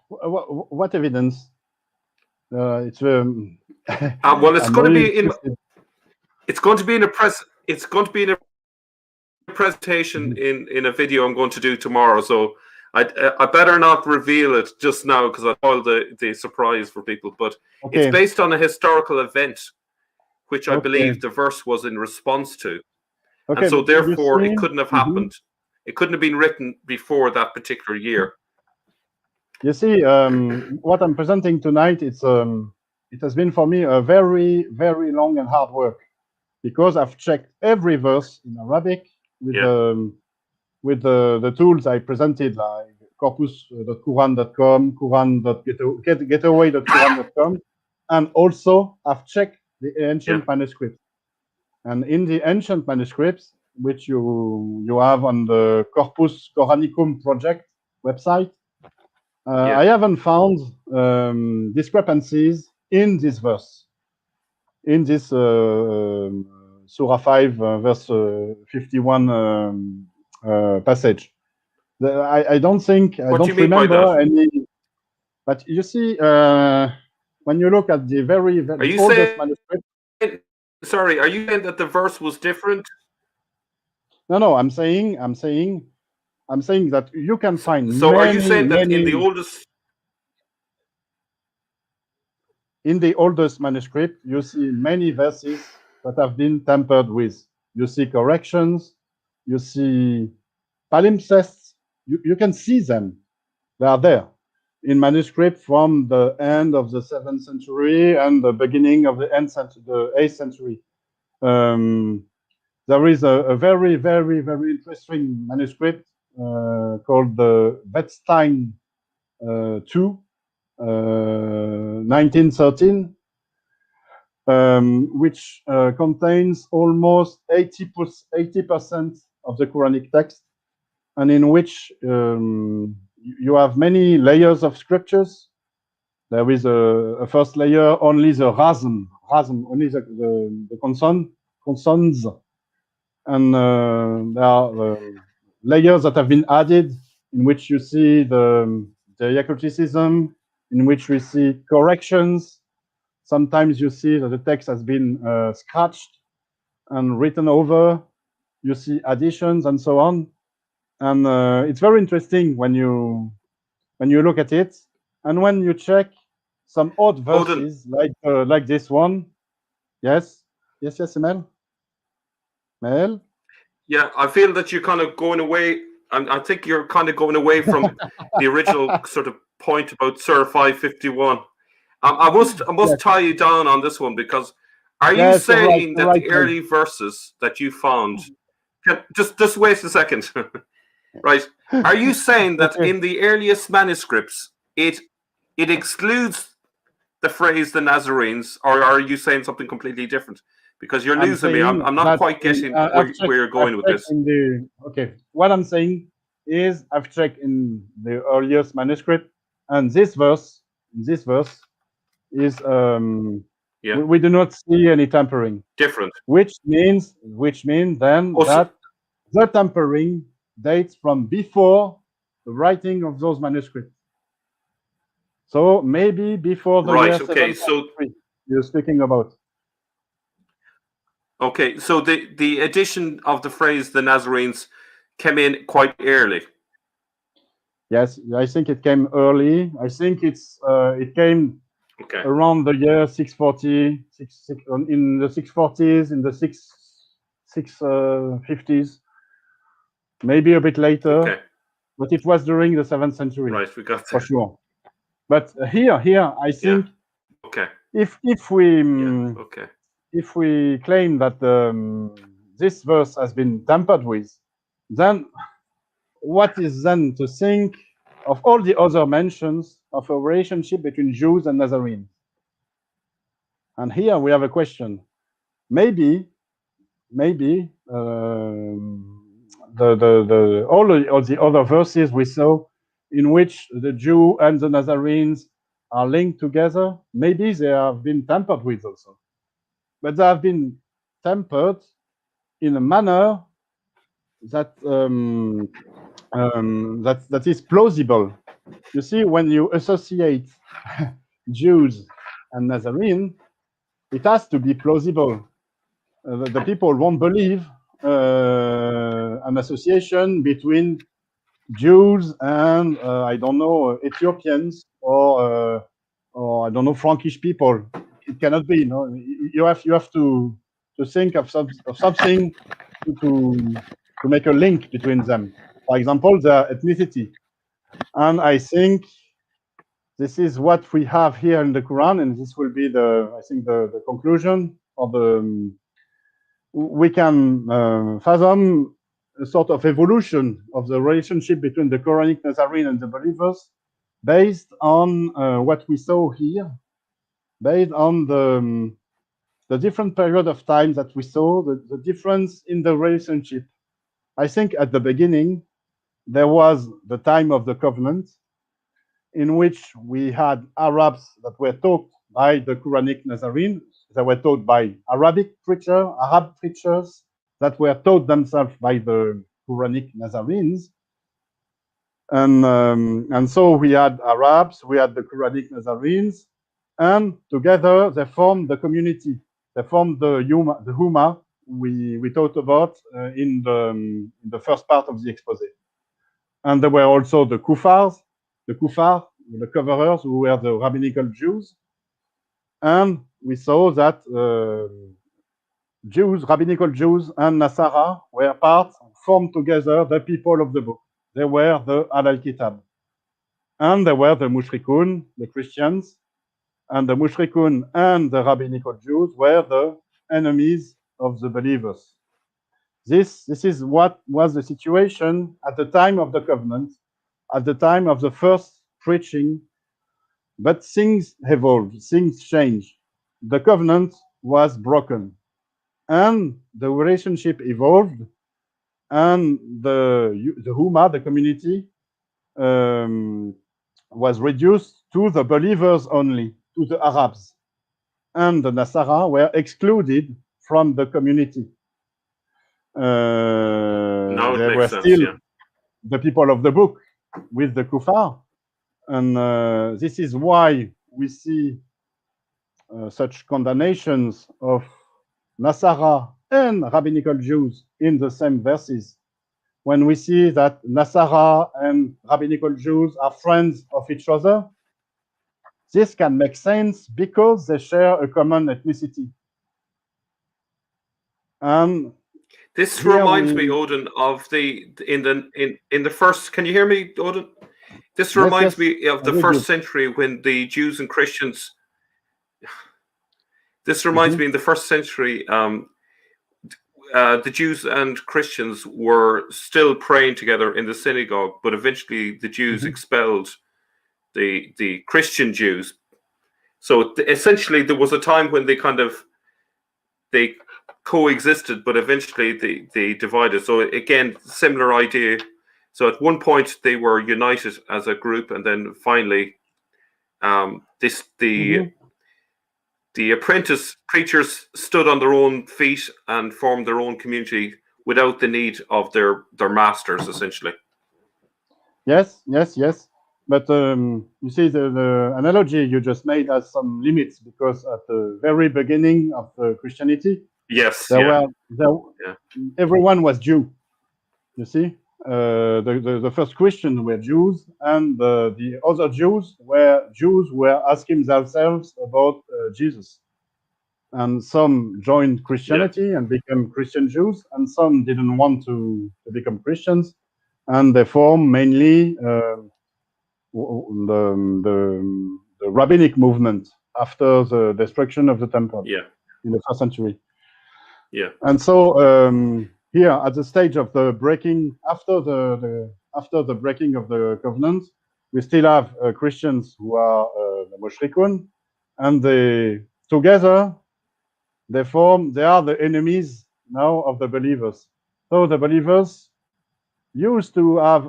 What evidence? It's well, it's going to be in. It's going to be in a presentation in a video I'm going to do tomorrow. So I better not reveal it just now because I spoil the surprise for people. But it's based on a historical event, which I believe the verse was in response to. And so therefore it couldn't have happened. It couldn't have been written before that particular year. You see, what I'm presenting tonight, it has been for me a very, very long and hard work, because I've checked every verse in Arabic with the tools I presented, like corpus.quran.com, quran.getaway.quran.com, and also I've checked the ancient manuscripts. And in the ancient manuscripts, which you have on the Corpus Coranicum project website, I haven't found discrepancies in this verse, in this Surah 5, verse 51 passage. I don't think, I don't remember any. But you see, when you look at the very oldest manuscript. Sorry, are you saying that the verse was different? No, I'm saying that you can find. So are you saying that in the oldest manuscript, you see many verses that have been tampered with? You see corrections, you see palimpsests. You can see them. They are there in manuscript from the end of the 7th century and the beginning of the 8th century. There is a very, very, very interesting manuscript called the Wettstein 2, 1913, which contains almost 80% of the Quranic text, and in which you have many layers of scriptures. There is a first layer, only the razm, only the consonants, and there are layers that have been added, in which you see the criticism, in which we see corrections. Sometimes you see that the text has been scratched and written over. You see additions and so on, and it's very interesting when you look at it, and when you check some odd verses like this one. Yes, Emel. Yeah, I feel that you're kind of going away. I think you're kind of going away from the original sort of point about Surah 551. I must tie you down on this one, because are you saying that the early verses that you found, just wait a second, right? Are you saying that in the earliest manuscripts it excludes the phrase the Nazarenes, or are you saying something completely different? Because you're losing me. I'm not quite getting where you're going with this. What I'm saying is I've checked in the earliest manuscript, and this verse is we do not see any tampering. Different. Which means then that the tampering dates from before the writing of those manuscripts. So maybe before the year 753 you're speaking about. Okay, so the addition of the phrase the Nazarenes came in quite early. Yes, I think it came early. I think it came around the year 640, in the 640s, in the 650s, maybe a bit later, but it was during the 7th century. Right, we got for sure. But here, I think if we claim that this verse has been tampered with, then what is then to think of all the other mentions of a relationship between Jews and Nazarenes? And here we have a question. Maybe all the other verses we saw in which the Jew and the Nazarenes are linked together, maybe they have been tampered with also. But they have been tempered in a manner that that is plausible. You see, when you associate Jews and Nazarene, it has to be plausible. the people won't believe an association between Jews and I don't know, Ethiopians or I don't know, Frankish people. It cannot be. No, you have to think of something to make a link between them. For example, their ethnicity. And I think this is what we have here in the Quran, and this will be the conclusion of the. We can fathom a sort of evolution of the relationship between the Quranic Nazarene and the believers, based on what we saw here, based on the different period of time that we saw, the difference in the relationship. I think at the beginning, there was the time of the covenant, in which we had Arabs that were taught by the Quranic Nazarene. They were taught by Arab preachers that were taught themselves by the Quranic Nazarenes. And so we had Arabs, we had the Quranic Nazarenes, and together they formed the community. They formed the Huma we talked about in the first part of the expose. And there were also the Kufar, the coverers, who were the rabbinical Jews. And we saw that rabbinical Jews and Nasara formed together the people of the book. They were the Al-Kitab. And there were the Mushrikun, the Christians, and the Mushrikun and the rabbinical Jews were the enemies of the believers. This is what was the situation at the time of the covenant, at the time of the first preaching. But things evolved, things changed. The covenant was broken, and the relationship evolved, and the Huma, the community, was reduced to the believers only, to the Arabs, and the Nasara were excluded from the community. There were still the people of the book with the Kufar, and this is why we see such condemnations of Nasara and rabbinical Jews in the same verses. When we see that Nasara and rabbinical Jews are friends of each other, this can make sense because they share a common ethnicity. And this reminds me, Odon, of in the first. Can you hear me, Odon? This reminds me of the first century when the Jews and Christians. This reminds me in the first century, the Jews and Christians were still praying together in the synagogue, but eventually the Jews expelled the Christian Jews. So essentially, there was a time when they coexisted, but eventually they divided. So again, similar idea. So at one point they were united as a group, and then finally, the apprentice preachers stood on their own feet and formed their own community without the need of their masters, essentially. Yes. But you see, the analogy you just made has some limits, because at the very beginning of Christianity, everyone was Jew. You see, the first Christians were Jews, and the other Jews were asking themselves about Jesus. And some joined Christianity and became Christian Jews, and some didn't want to become Christians, and they formed mainly the rabbinic movement after the destruction of the temple in the first century. And so here at the stage of the breaking, after the breaking of the covenant, we still have Christians who are the Mushrikun, and together they are the enemies now of the believers. So the believers used to have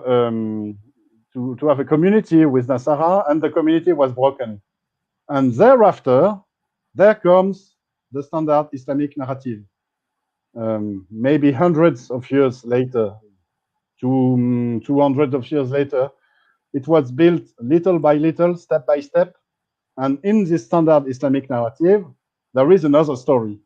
a community with Nasara, and the community was broken. And thereafter, there comes the standard Islamic narrative. Maybe hundreds of years later, 200 of years later, it was built little by little, step by step. And in this standard Islamic narrative, there is another story.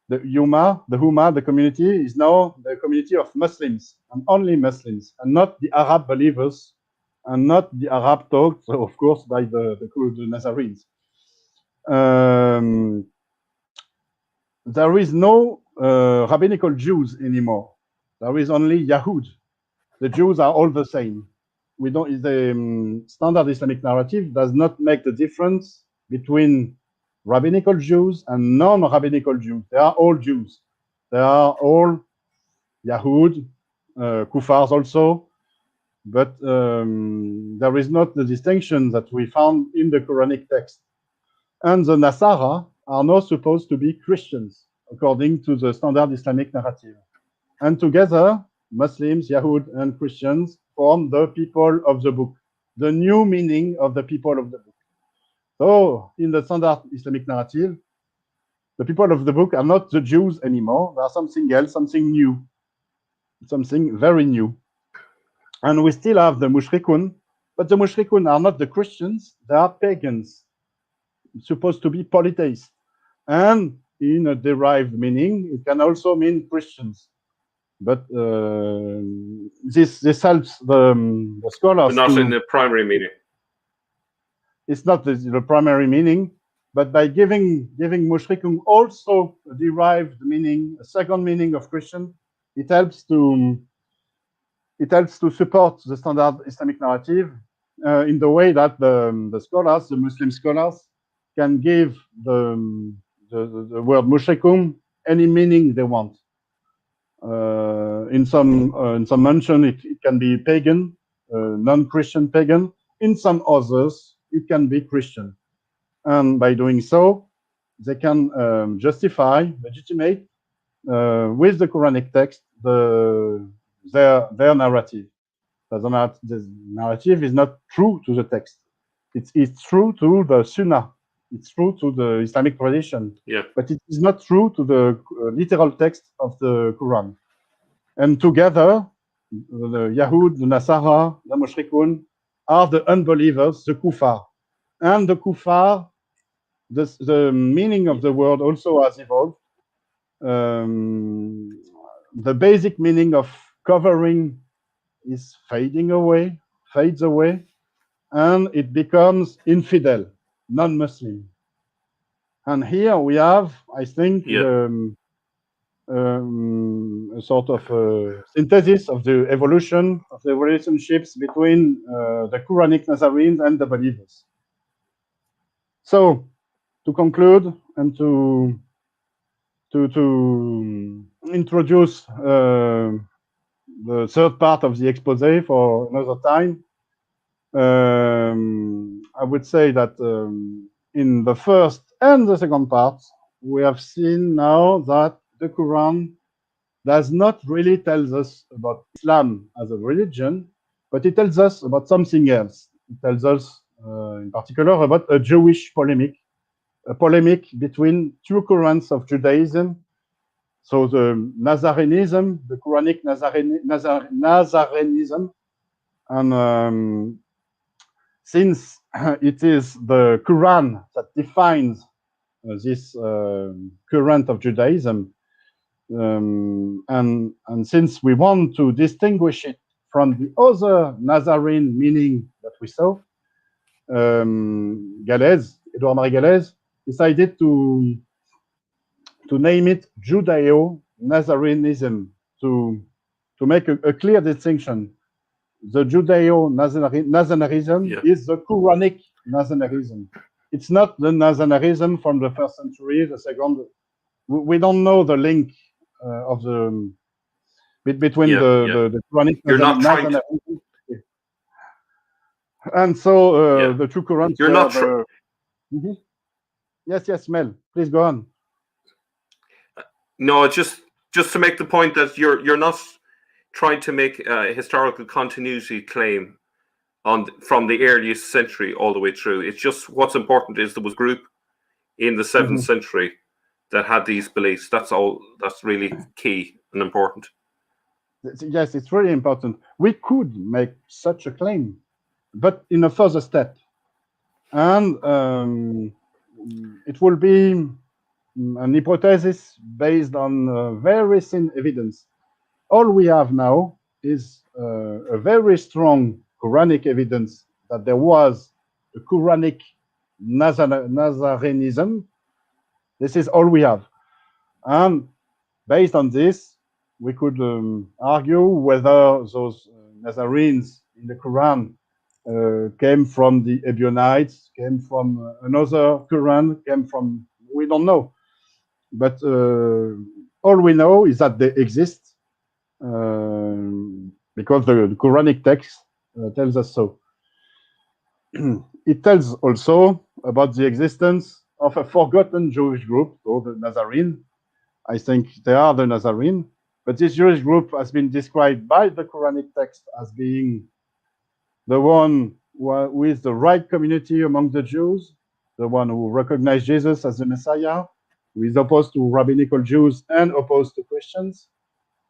the Huma, the community is now the community of Muslims and only Muslims, and not the Arab believers, and not the Arab taught, so of course, by the Nazarenes. There is no rabbinical Jews anymore. There is only Yahud. The Jews are all the same. We don't. The standard Islamic narrative does not make the difference between rabbinical Jews and non-rabbinical Jews. They are all Jews. They are all Yahud, Kufars also, but there is not the distinction that we found in the Quranic text. And the Nasara are not supposed to be Christians, according to the standard Islamic narrative. And together, Muslims, Yahud, and Christians form the people of the book, the new meaning of the people of the book. So, in the standard Islamic narrative, the people of the book are not the Jews anymore. They are something else, something new, something very new. And we still have the Mushrikun, but the Mushrikun are not the Christians, they are pagans, supposed to be polytheists. And in a derived meaning, it can also mean Christians. But this helps the scholars. But not in the primary meaning. It's not the primary meaning, but by giving Mushrikun also a derived meaning, a second meaning of Christian, it helps to support the standard Islamic narrative in the way that the scholars, the Muslim scholars, can give the word Mushrikun any meaning they want. In some mention, it can be pagan, non-Christian pagan. In some others, it can be Christian. And by doing so, they can justify, legitimate, with the Quranic text, their narrative. The narrative is not true to the text. It's true to the Sunnah. It's true to the Islamic tradition. Yeah. But it is not true to the literal text of the Quran. And together, the Yahud, the Nasara, the Mushrikun are the unbelievers, the Kufar. And the Kufar, the meaning of the word also has evolved. The basic meaning of covering is fades away, and it becomes infidel, non-Muslim. And here we have, I think, a sort of synthesis of the evolution of the relationships between the Quranic Nazarenes and the believers. So, to conclude and to introduce the third part of the expose for another time, I would say that in the first and the second part, we have seen now that the Quran does not really tell us about Islam as a religion, but it tells us about something else. It tells us, in particular, about a Jewish polemic, a polemic between two currents of Judaism. So the Nazarenism, the Quranic Nazarenism, and since it is the Quran that defines this current of Judaism, and since we want to distinguish it from the other Nazarene meaning that we saw, Edouard Marie Galez decided to name it Judeo-Nazarenism to make a clear distinction. The Judeo-Nazarenism is the Quranic Nazarenism. It's not the Nazarenism from the first century, the second. We don't know the link of the between the Quranic Nazarenism. And so the two Qurans. You're not. Yes, Mel. Please go on. No, just to make the point that you're not trying to make a historical continuity claim from the earliest century all the way through. It's just what's important is there was a group in the 7th century that had these beliefs. That's all. That's really key and important. Yes, it's really important. We could make such a claim, but in a further step, and it will be an hypothesis based on very thin evidence. All we have now is a very strong Quranic evidence that there was a Quranic Nazarenism. This is all we have. And based on this, we could argue whether those Nazarenes in the Quran came from the Ebionites, came from another Quran, came from, we don't know. But all we know is that they exist because the Quranic text tells us so. It tells also about the existence of a forgotten Jewish group called the Nazarene. I think they are the Nazarene, but this Jewish group has been described by the Quranic text as being the one with the right community among the Jews, the one who recognized Jesus as the Messiah, who is opposed to rabbinical Jews and opposed to Christians,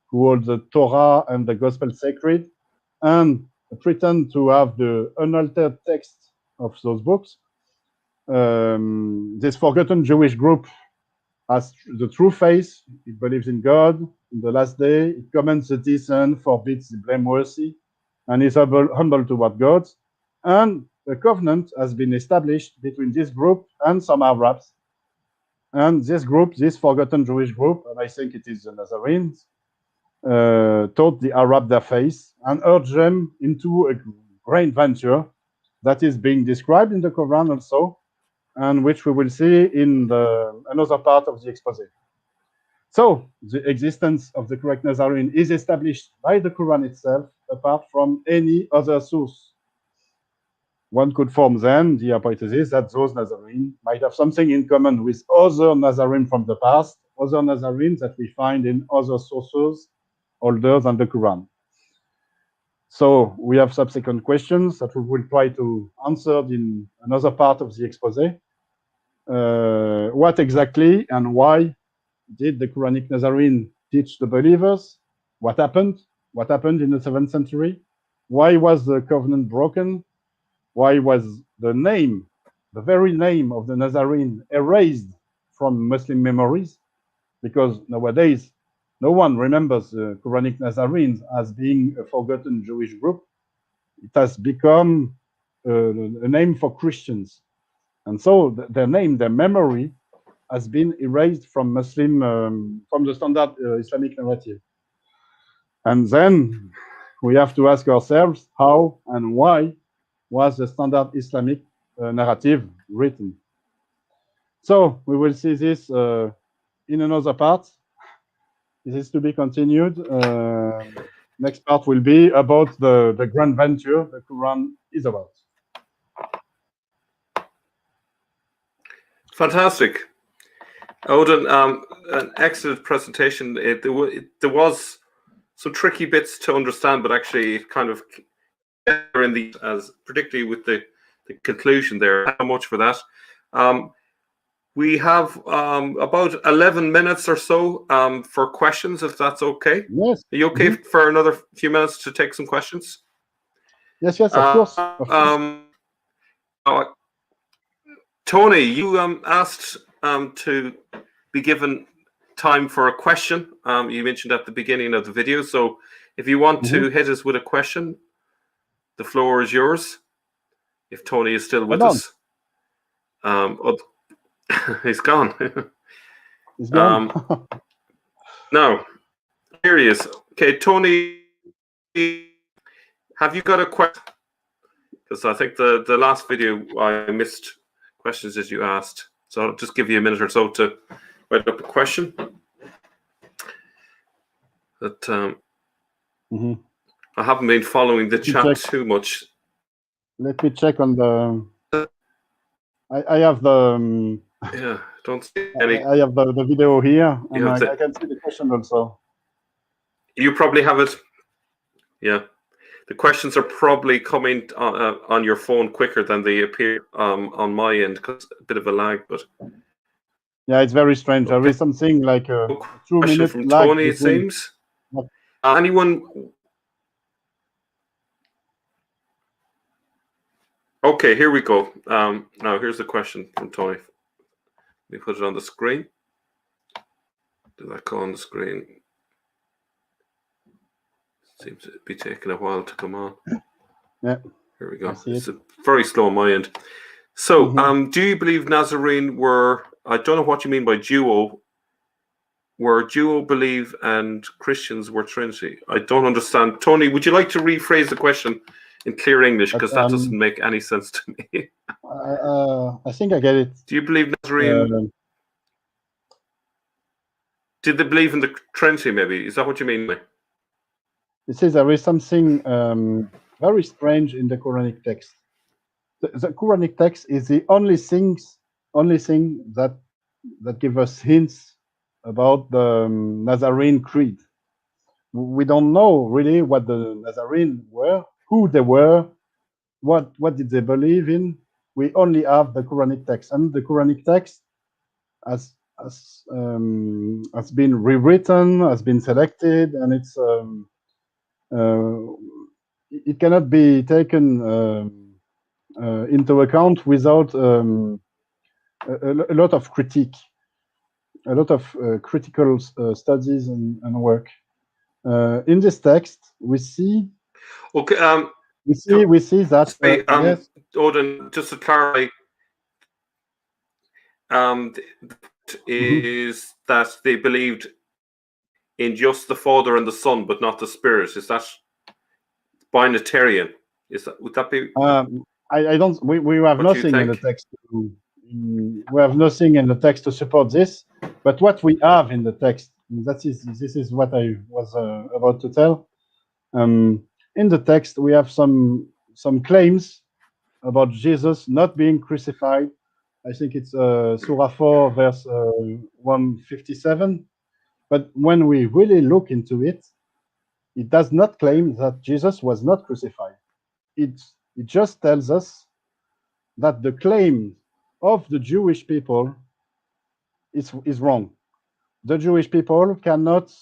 who hold the Torah and the Gospel sacred, and pretend to have the unaltered text of those books. This forgotten Jewish group has the true faith. It believes in God, in the last day. It commends the decent, forbids the blameworthy, and is humble toward God. And a covenant has been established between this group and some Arabs. And this group, this forgotten Jewish group, and I think it is the Nazarenes, taught the Arab their faith and urged them into a great venture that is being described in the Quran also, and which we will see in another part of the expose. So the existence of the correct Nazarene is established by the Quran itself, apart from any other source. One could form then the hypothesis that those Nazarene might have something in common with other Nazarene from the past, other Nazarenes that we find in other sources older than the Quran. So we have subsequent questions that we will try to answer in another part of the expose. What exactly and why did the Quranic Nazarene teach the believers? What happened? What happened in the 7th century? Why was the covenant broken? Why was the name, the very name of the Nazarene, erased from Muslim memories? Because nowadays, no one remembers the Quranic Nazarenes as being a forgotten Jewish group. It has become a name for Christians. And so their name, their memory, has been erased from Muslim, from the standard Islamic narrative. And then we have to ask ourselves how and why was the standard Islamic narrative written. So we will see this in another part. This is to be continued. Next part will be about the grand venture the Quran is about. Fantastic. Odon, an excellent presentation. There was some tricky bits to understand, but actually it kind of in the, as particularly with the conclusion there. How much for that? We have about 11 minutes or so for questions, if that's okay. Yes. Are you okay for another few minutes to take some questions? Yes, of course. Of course. Tony, you asked to be given time for a question. You mentioned at the beginning of the video. So if you want to hit us with a question, the floor is yours. If Tony is still with us. He's gone. He's gone. No, here he is. Okay, Tony, have you got a question? Because I think the last video I missed questions that you asked. So I'll just give you a minute or so to write up a question. That I haven't been following the chat too much. Let me check on the. I have the. Yeah, don't see any. I have the video here, and I can see the question also. You probably have it. Yeah, the questions are probably coming on your phone quicker than they appear on my end, because a bit of a lag. But yeah, it's very strange. There is something like a 2-minute from lag Tony, it seems. Anyone? Okay, here we go. Now here's the question from Tony. Let me put it on the screen. Did that go on the screen? Seems to be taking a while to come on. Yeah. Here we go. It's very slow on my end. So, do you believe Nazarene were, I don't know what you mean by duo, were duo believe and Christians were Trinity? I don't understand. Tony, would you like to rephrase the question in clear English? Because that doesn't make any sense to me. I think I get it. Do you believe Nazarene, did they believe in the Trinity maybe? Is that what you mean? It says there is something very strange in the Quranic text. The Quranic text is the only thing that give us hints about the Nazarene creed. We don't know really what the Nazarene were, who they were, what did they believe in. We only have the Quranic text, and the Quranic text has been rewritten, has been selected, and it's it cannot be taken into account without a lot of critique, a lot of critical studies and work. In this text, we see. Okay. We see that. Yes. Odon, just to clarify, is that they believed in just the Father and the Son, but not the Spirit. Is that binatarian? Would that be? I don't. We have nothing in the text. We have nothing in the text to support this. But what we have in the text, this is what I was about to tell. In the text, we have some claims about Jesus not being crucified. I think it's Surah 4, verse 157. But when we really look into it, it does not claim that Jesus was not crucified. It just tells us that the claim of the Jewish people is wrong. The Jewish people cannot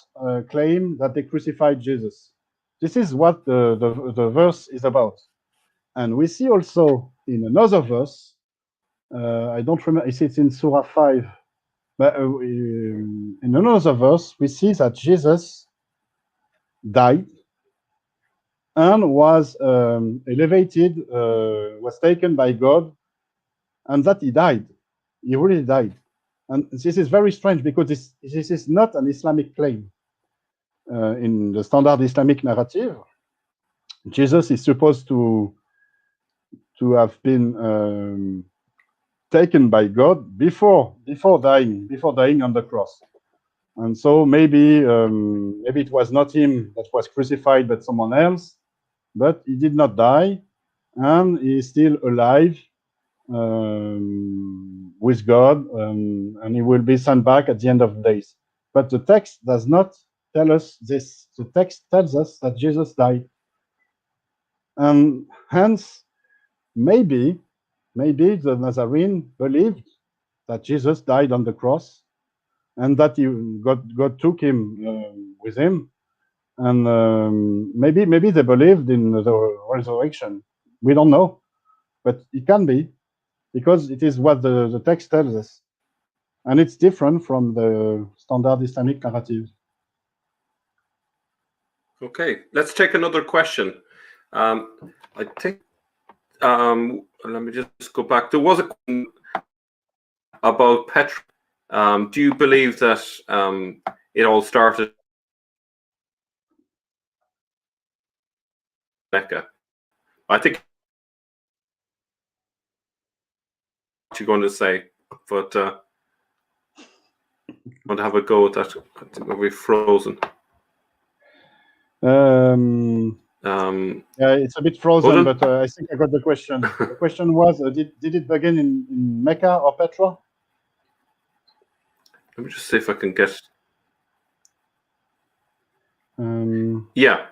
claim that they crucified Jesus. This is what the verse is about. And we see also in another verse, I don't remember, it's in Surah 5, but in another verse, we see that Jesus died and was elevated, was taken by God, and that he died. He really died. And this is very strange because this is not an Islamic claim. In the standard Islamic narrative, Jesus is supposed to have been taken by God before dying on the cross. And so maybe it was not him that was crucified, but someone else. But he did not die, and he is still alive with God, and he will be sent back at the end of the days. But the text does not tell us this. The text tells us that Jesus died, and hence maybe the Nazarene believed that Jesus died on the cross, and that God took him with him, and maybe they believed in the resurrection. We don't know, but it can be, because it is what the text tells us, and it's different from the standard Islamic narrative. Okay, let's take another question. I think, let me just go back. There was a question about Petra. Do you believe that it all started in Mecca? I think what you're going to say, but I want to have a go at that. I think we'll be frozen. Yeah, it's a bit frozen, but I think I got the question. The question was, did it begin in Mecca or Petra? Let me just see if I can get. Yeah.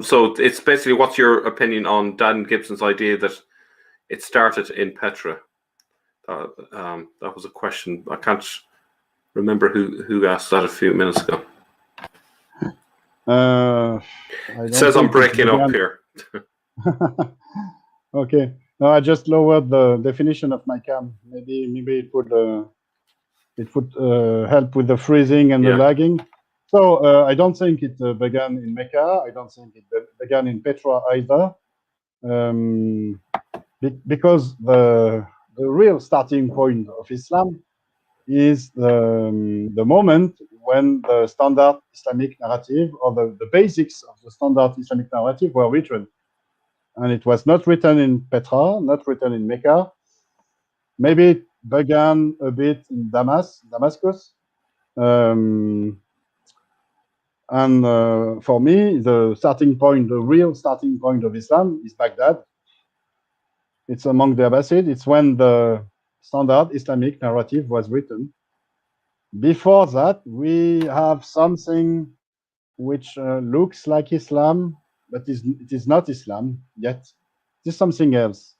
So it's basically, what's your opinion on Dan Gibson's idea that it started in Petra? That was a question. I can't remember who asked that a few minutes ago. It says I'm breaking up here. Okay. No, I just lowered the definition of my cam. Maybe it would it would help with the freezing and the lagging. So I don't think it began in Mecca. I don't think it began in Petra either, because the real starting point of Islam is the moment when the standard Islamic narrative, or the basics of the standard Islamic narrative, were written. And it was not written in Petra, not written in Mecca. Maybe it began a bit in Damascus. And for me, the starting point, the real starting point of Islam is Baghdad. It's among the Abbasid. It's when the standard Islamic narrative was written. Before that, we have something which looks like Islam, but it is not Islam yet. It is something else.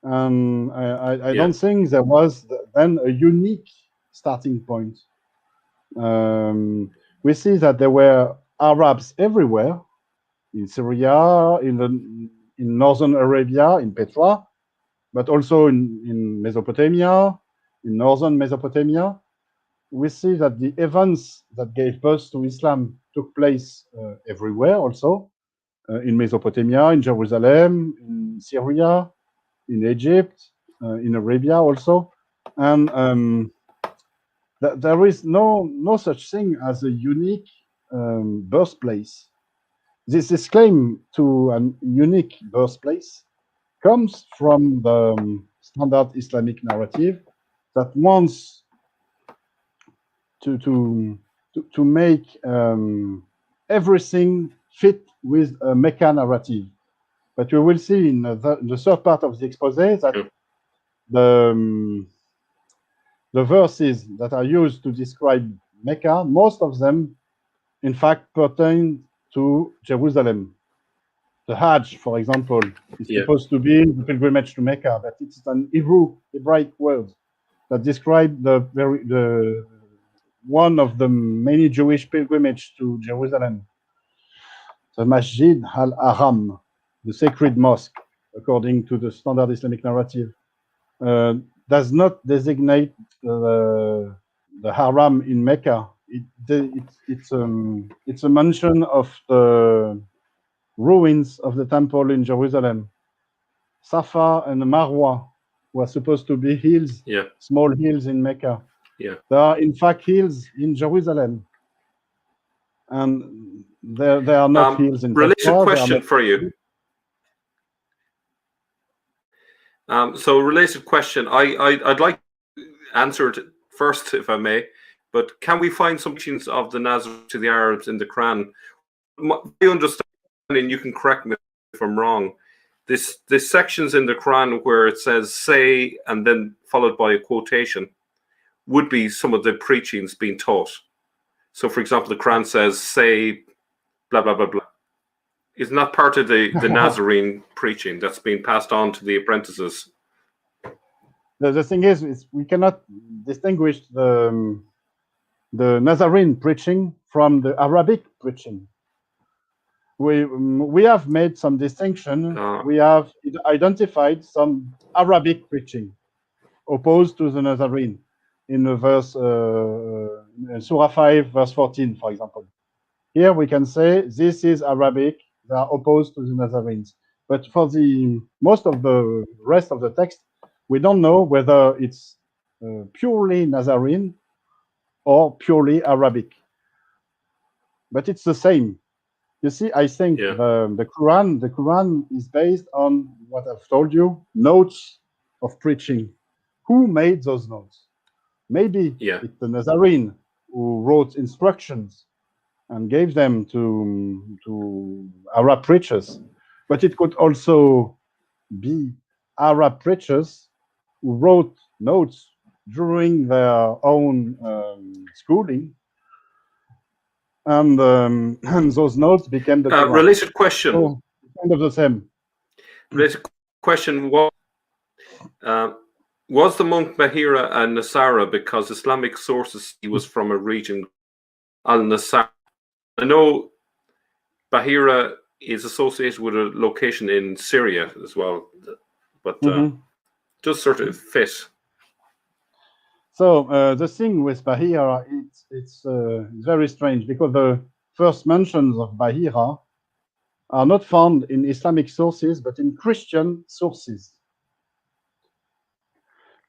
And I don't think there was then a unique starting point. We see that there were Arabs everywhere, in Syria, in northern Arabia, in Petra, but also in Mesopotamia, in northern Mesopotamia. We see that the events that gave birth to Islam took place everywhere also, in Mesopotamia, in Jerusalem, in Syria, in Egypt, in Arabia also. And there is no such thing as a unique birthplace. This claim to a unique birthplace comes from the standard Islamic narrative that wants to make everything fit with a Mecca narrative. But you will see in the third part of the expose that the verses that are used to describe Mecca, most of them, in fact, pertain to Jerusalem. The Hajj, for example, is supposed to be the pilgrimage to Mecca, but it's an Hebraic word that describes the one of the many Jewish pilgrimage to Jerusalem, the Masjid al-Haram, the sacred mosque, according to the standard Islamic narrative, does not designate the Haram in Mecca. It's a mention of the ruins of the temple in Jerusalem. Safa and Marwa were supposed to be hills, small hills in Mecca. There are in fact hills in Jerusalem, and there are not hills in related Petra. Question for you. So related question, I'd like to answer it first, if I may, but can we find some teachings of the Nazarene to the Arabs in the Quran? My understanding, you can correct me if I'm wrong, this sections in the Quran where it says say and then followed by a quotation would be some of the preachings being taught. So for example, the Quran says say blah blah blah blah. Isn't that part of the Nazarene preaching that's being passed on to the apprentices? The thing is we cannot distinguish the Nazarene preaching from the Arabic preaching. We have made some distinction. We have identified some Arabic preaching opposed to the Nazarene in the verse Surah 5, verse 14, for example. Here we can say this is Arabic. They are opposed to the Nazarenes. But for the most of the rest of the text, we don't know whether it's purely Nazarene or purely Arabic. But it's the same. You see, I think the Quran is based on what I've told you, notes of preaching. Who made those notes? Maybe it's the Nazarene who wrote instructions and gave them to Arab preachers. But it could also be Arab preachers who wrote notes during their own schooling, and those notes became the Quran. Related question. So, kind of the same. Related question was the monk Bahira a Nasara because Islamic sources he was from a region al-Nasara? I know Bahira is associated with a location in Syria as well, but just sort of fit. So the thing with Bahira, it's very strange because the first mentions of Bahira are not found in Islamic sources, but in Christian sources.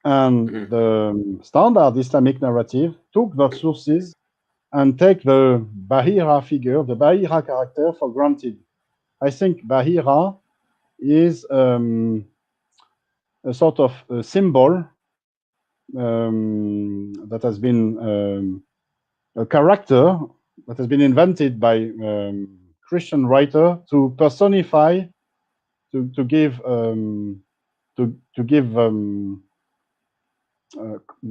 And the standard Islamic narrative took those sources and take the Bahira figure, the Bahira character, for granted. I think Bahira is a sort of a symbol that has been a character that has been invented by Christian writer to personify, to give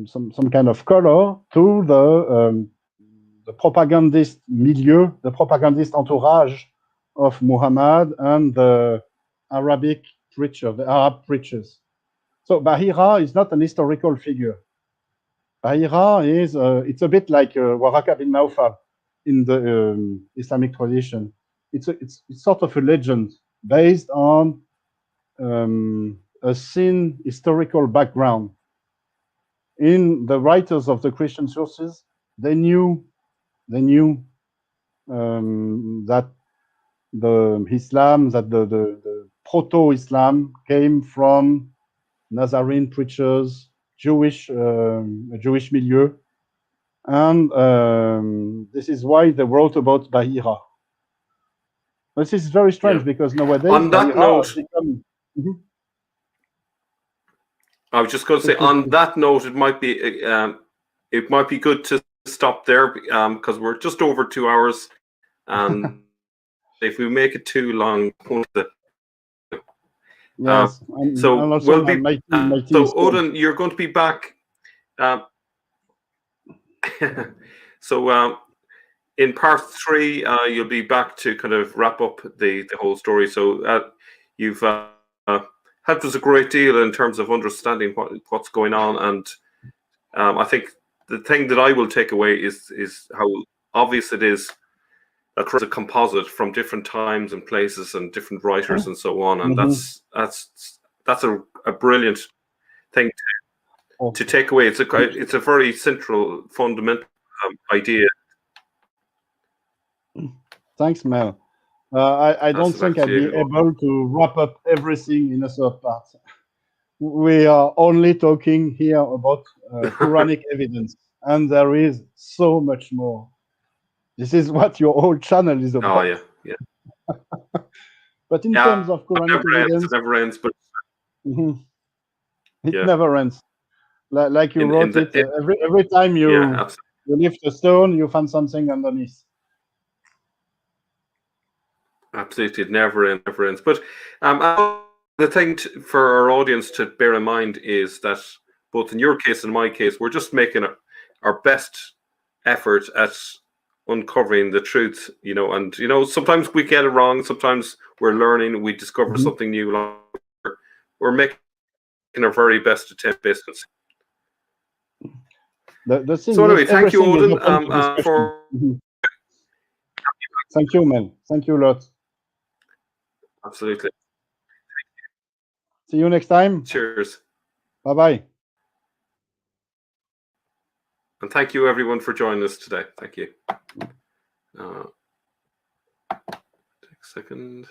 some kind of color to the propagandist milieu, the propagandist entourage of Muhammad and the Arabic preacher, the Arab preachers. So Bahira is not an historical figure. Bahira is, it's a bit like Waraka bin Nawfal in the Islamic tradition. It's sort of a legend based on a thin historical background. In the writers of the Christian sources, they knew that the Islam, that the proto-Islam came from Nazarene preachers, Jewish milieu, and this is why they wrote about Bahira. This is very strange because nowadays on that Bahira note, has become. I was just going to say, on that note, it might be good to stop there because we're just over 2 hours, and if we make it too long, yes. So we'll be. So Odon, you're going to be back. So in part 3, you'll be back to kind of wrap up the whole story. So you've helped us a great deal in terms of understanding what's going on, and I think the thing that I will take away is how obvious it is that there's a composite from different times and places and different writers and so on, and that's a brilliant thing to take away. It's a very central, fundamental idea. Thanks, Mel. I don't think I'd be able to wrap up everything in a third part. We are only talking here about Quranic evidence, and there is so much more. This is what your whole channel is about. Oh, yeah. But in terms of Quranic evidence, it never ends. But it never ends. Like you wrote it, every time you lift a stone, you find something underneath. Absolutely, it never ends. But the thing for our audience to bear in mind is that both in your case and my case, we're just making our best effort at uncovering the truth, and sometimes we get it wrong, sometimes we're learning, we discover something new. We're making our very best attempt based on. The thing so anyway, thank you, Odon, for. Thank you, man. Thank you a lot. Absolutely. See you next time. Cheers. Bye-bye. And thank you, everyone, for joining us today. Thank you. Take a second.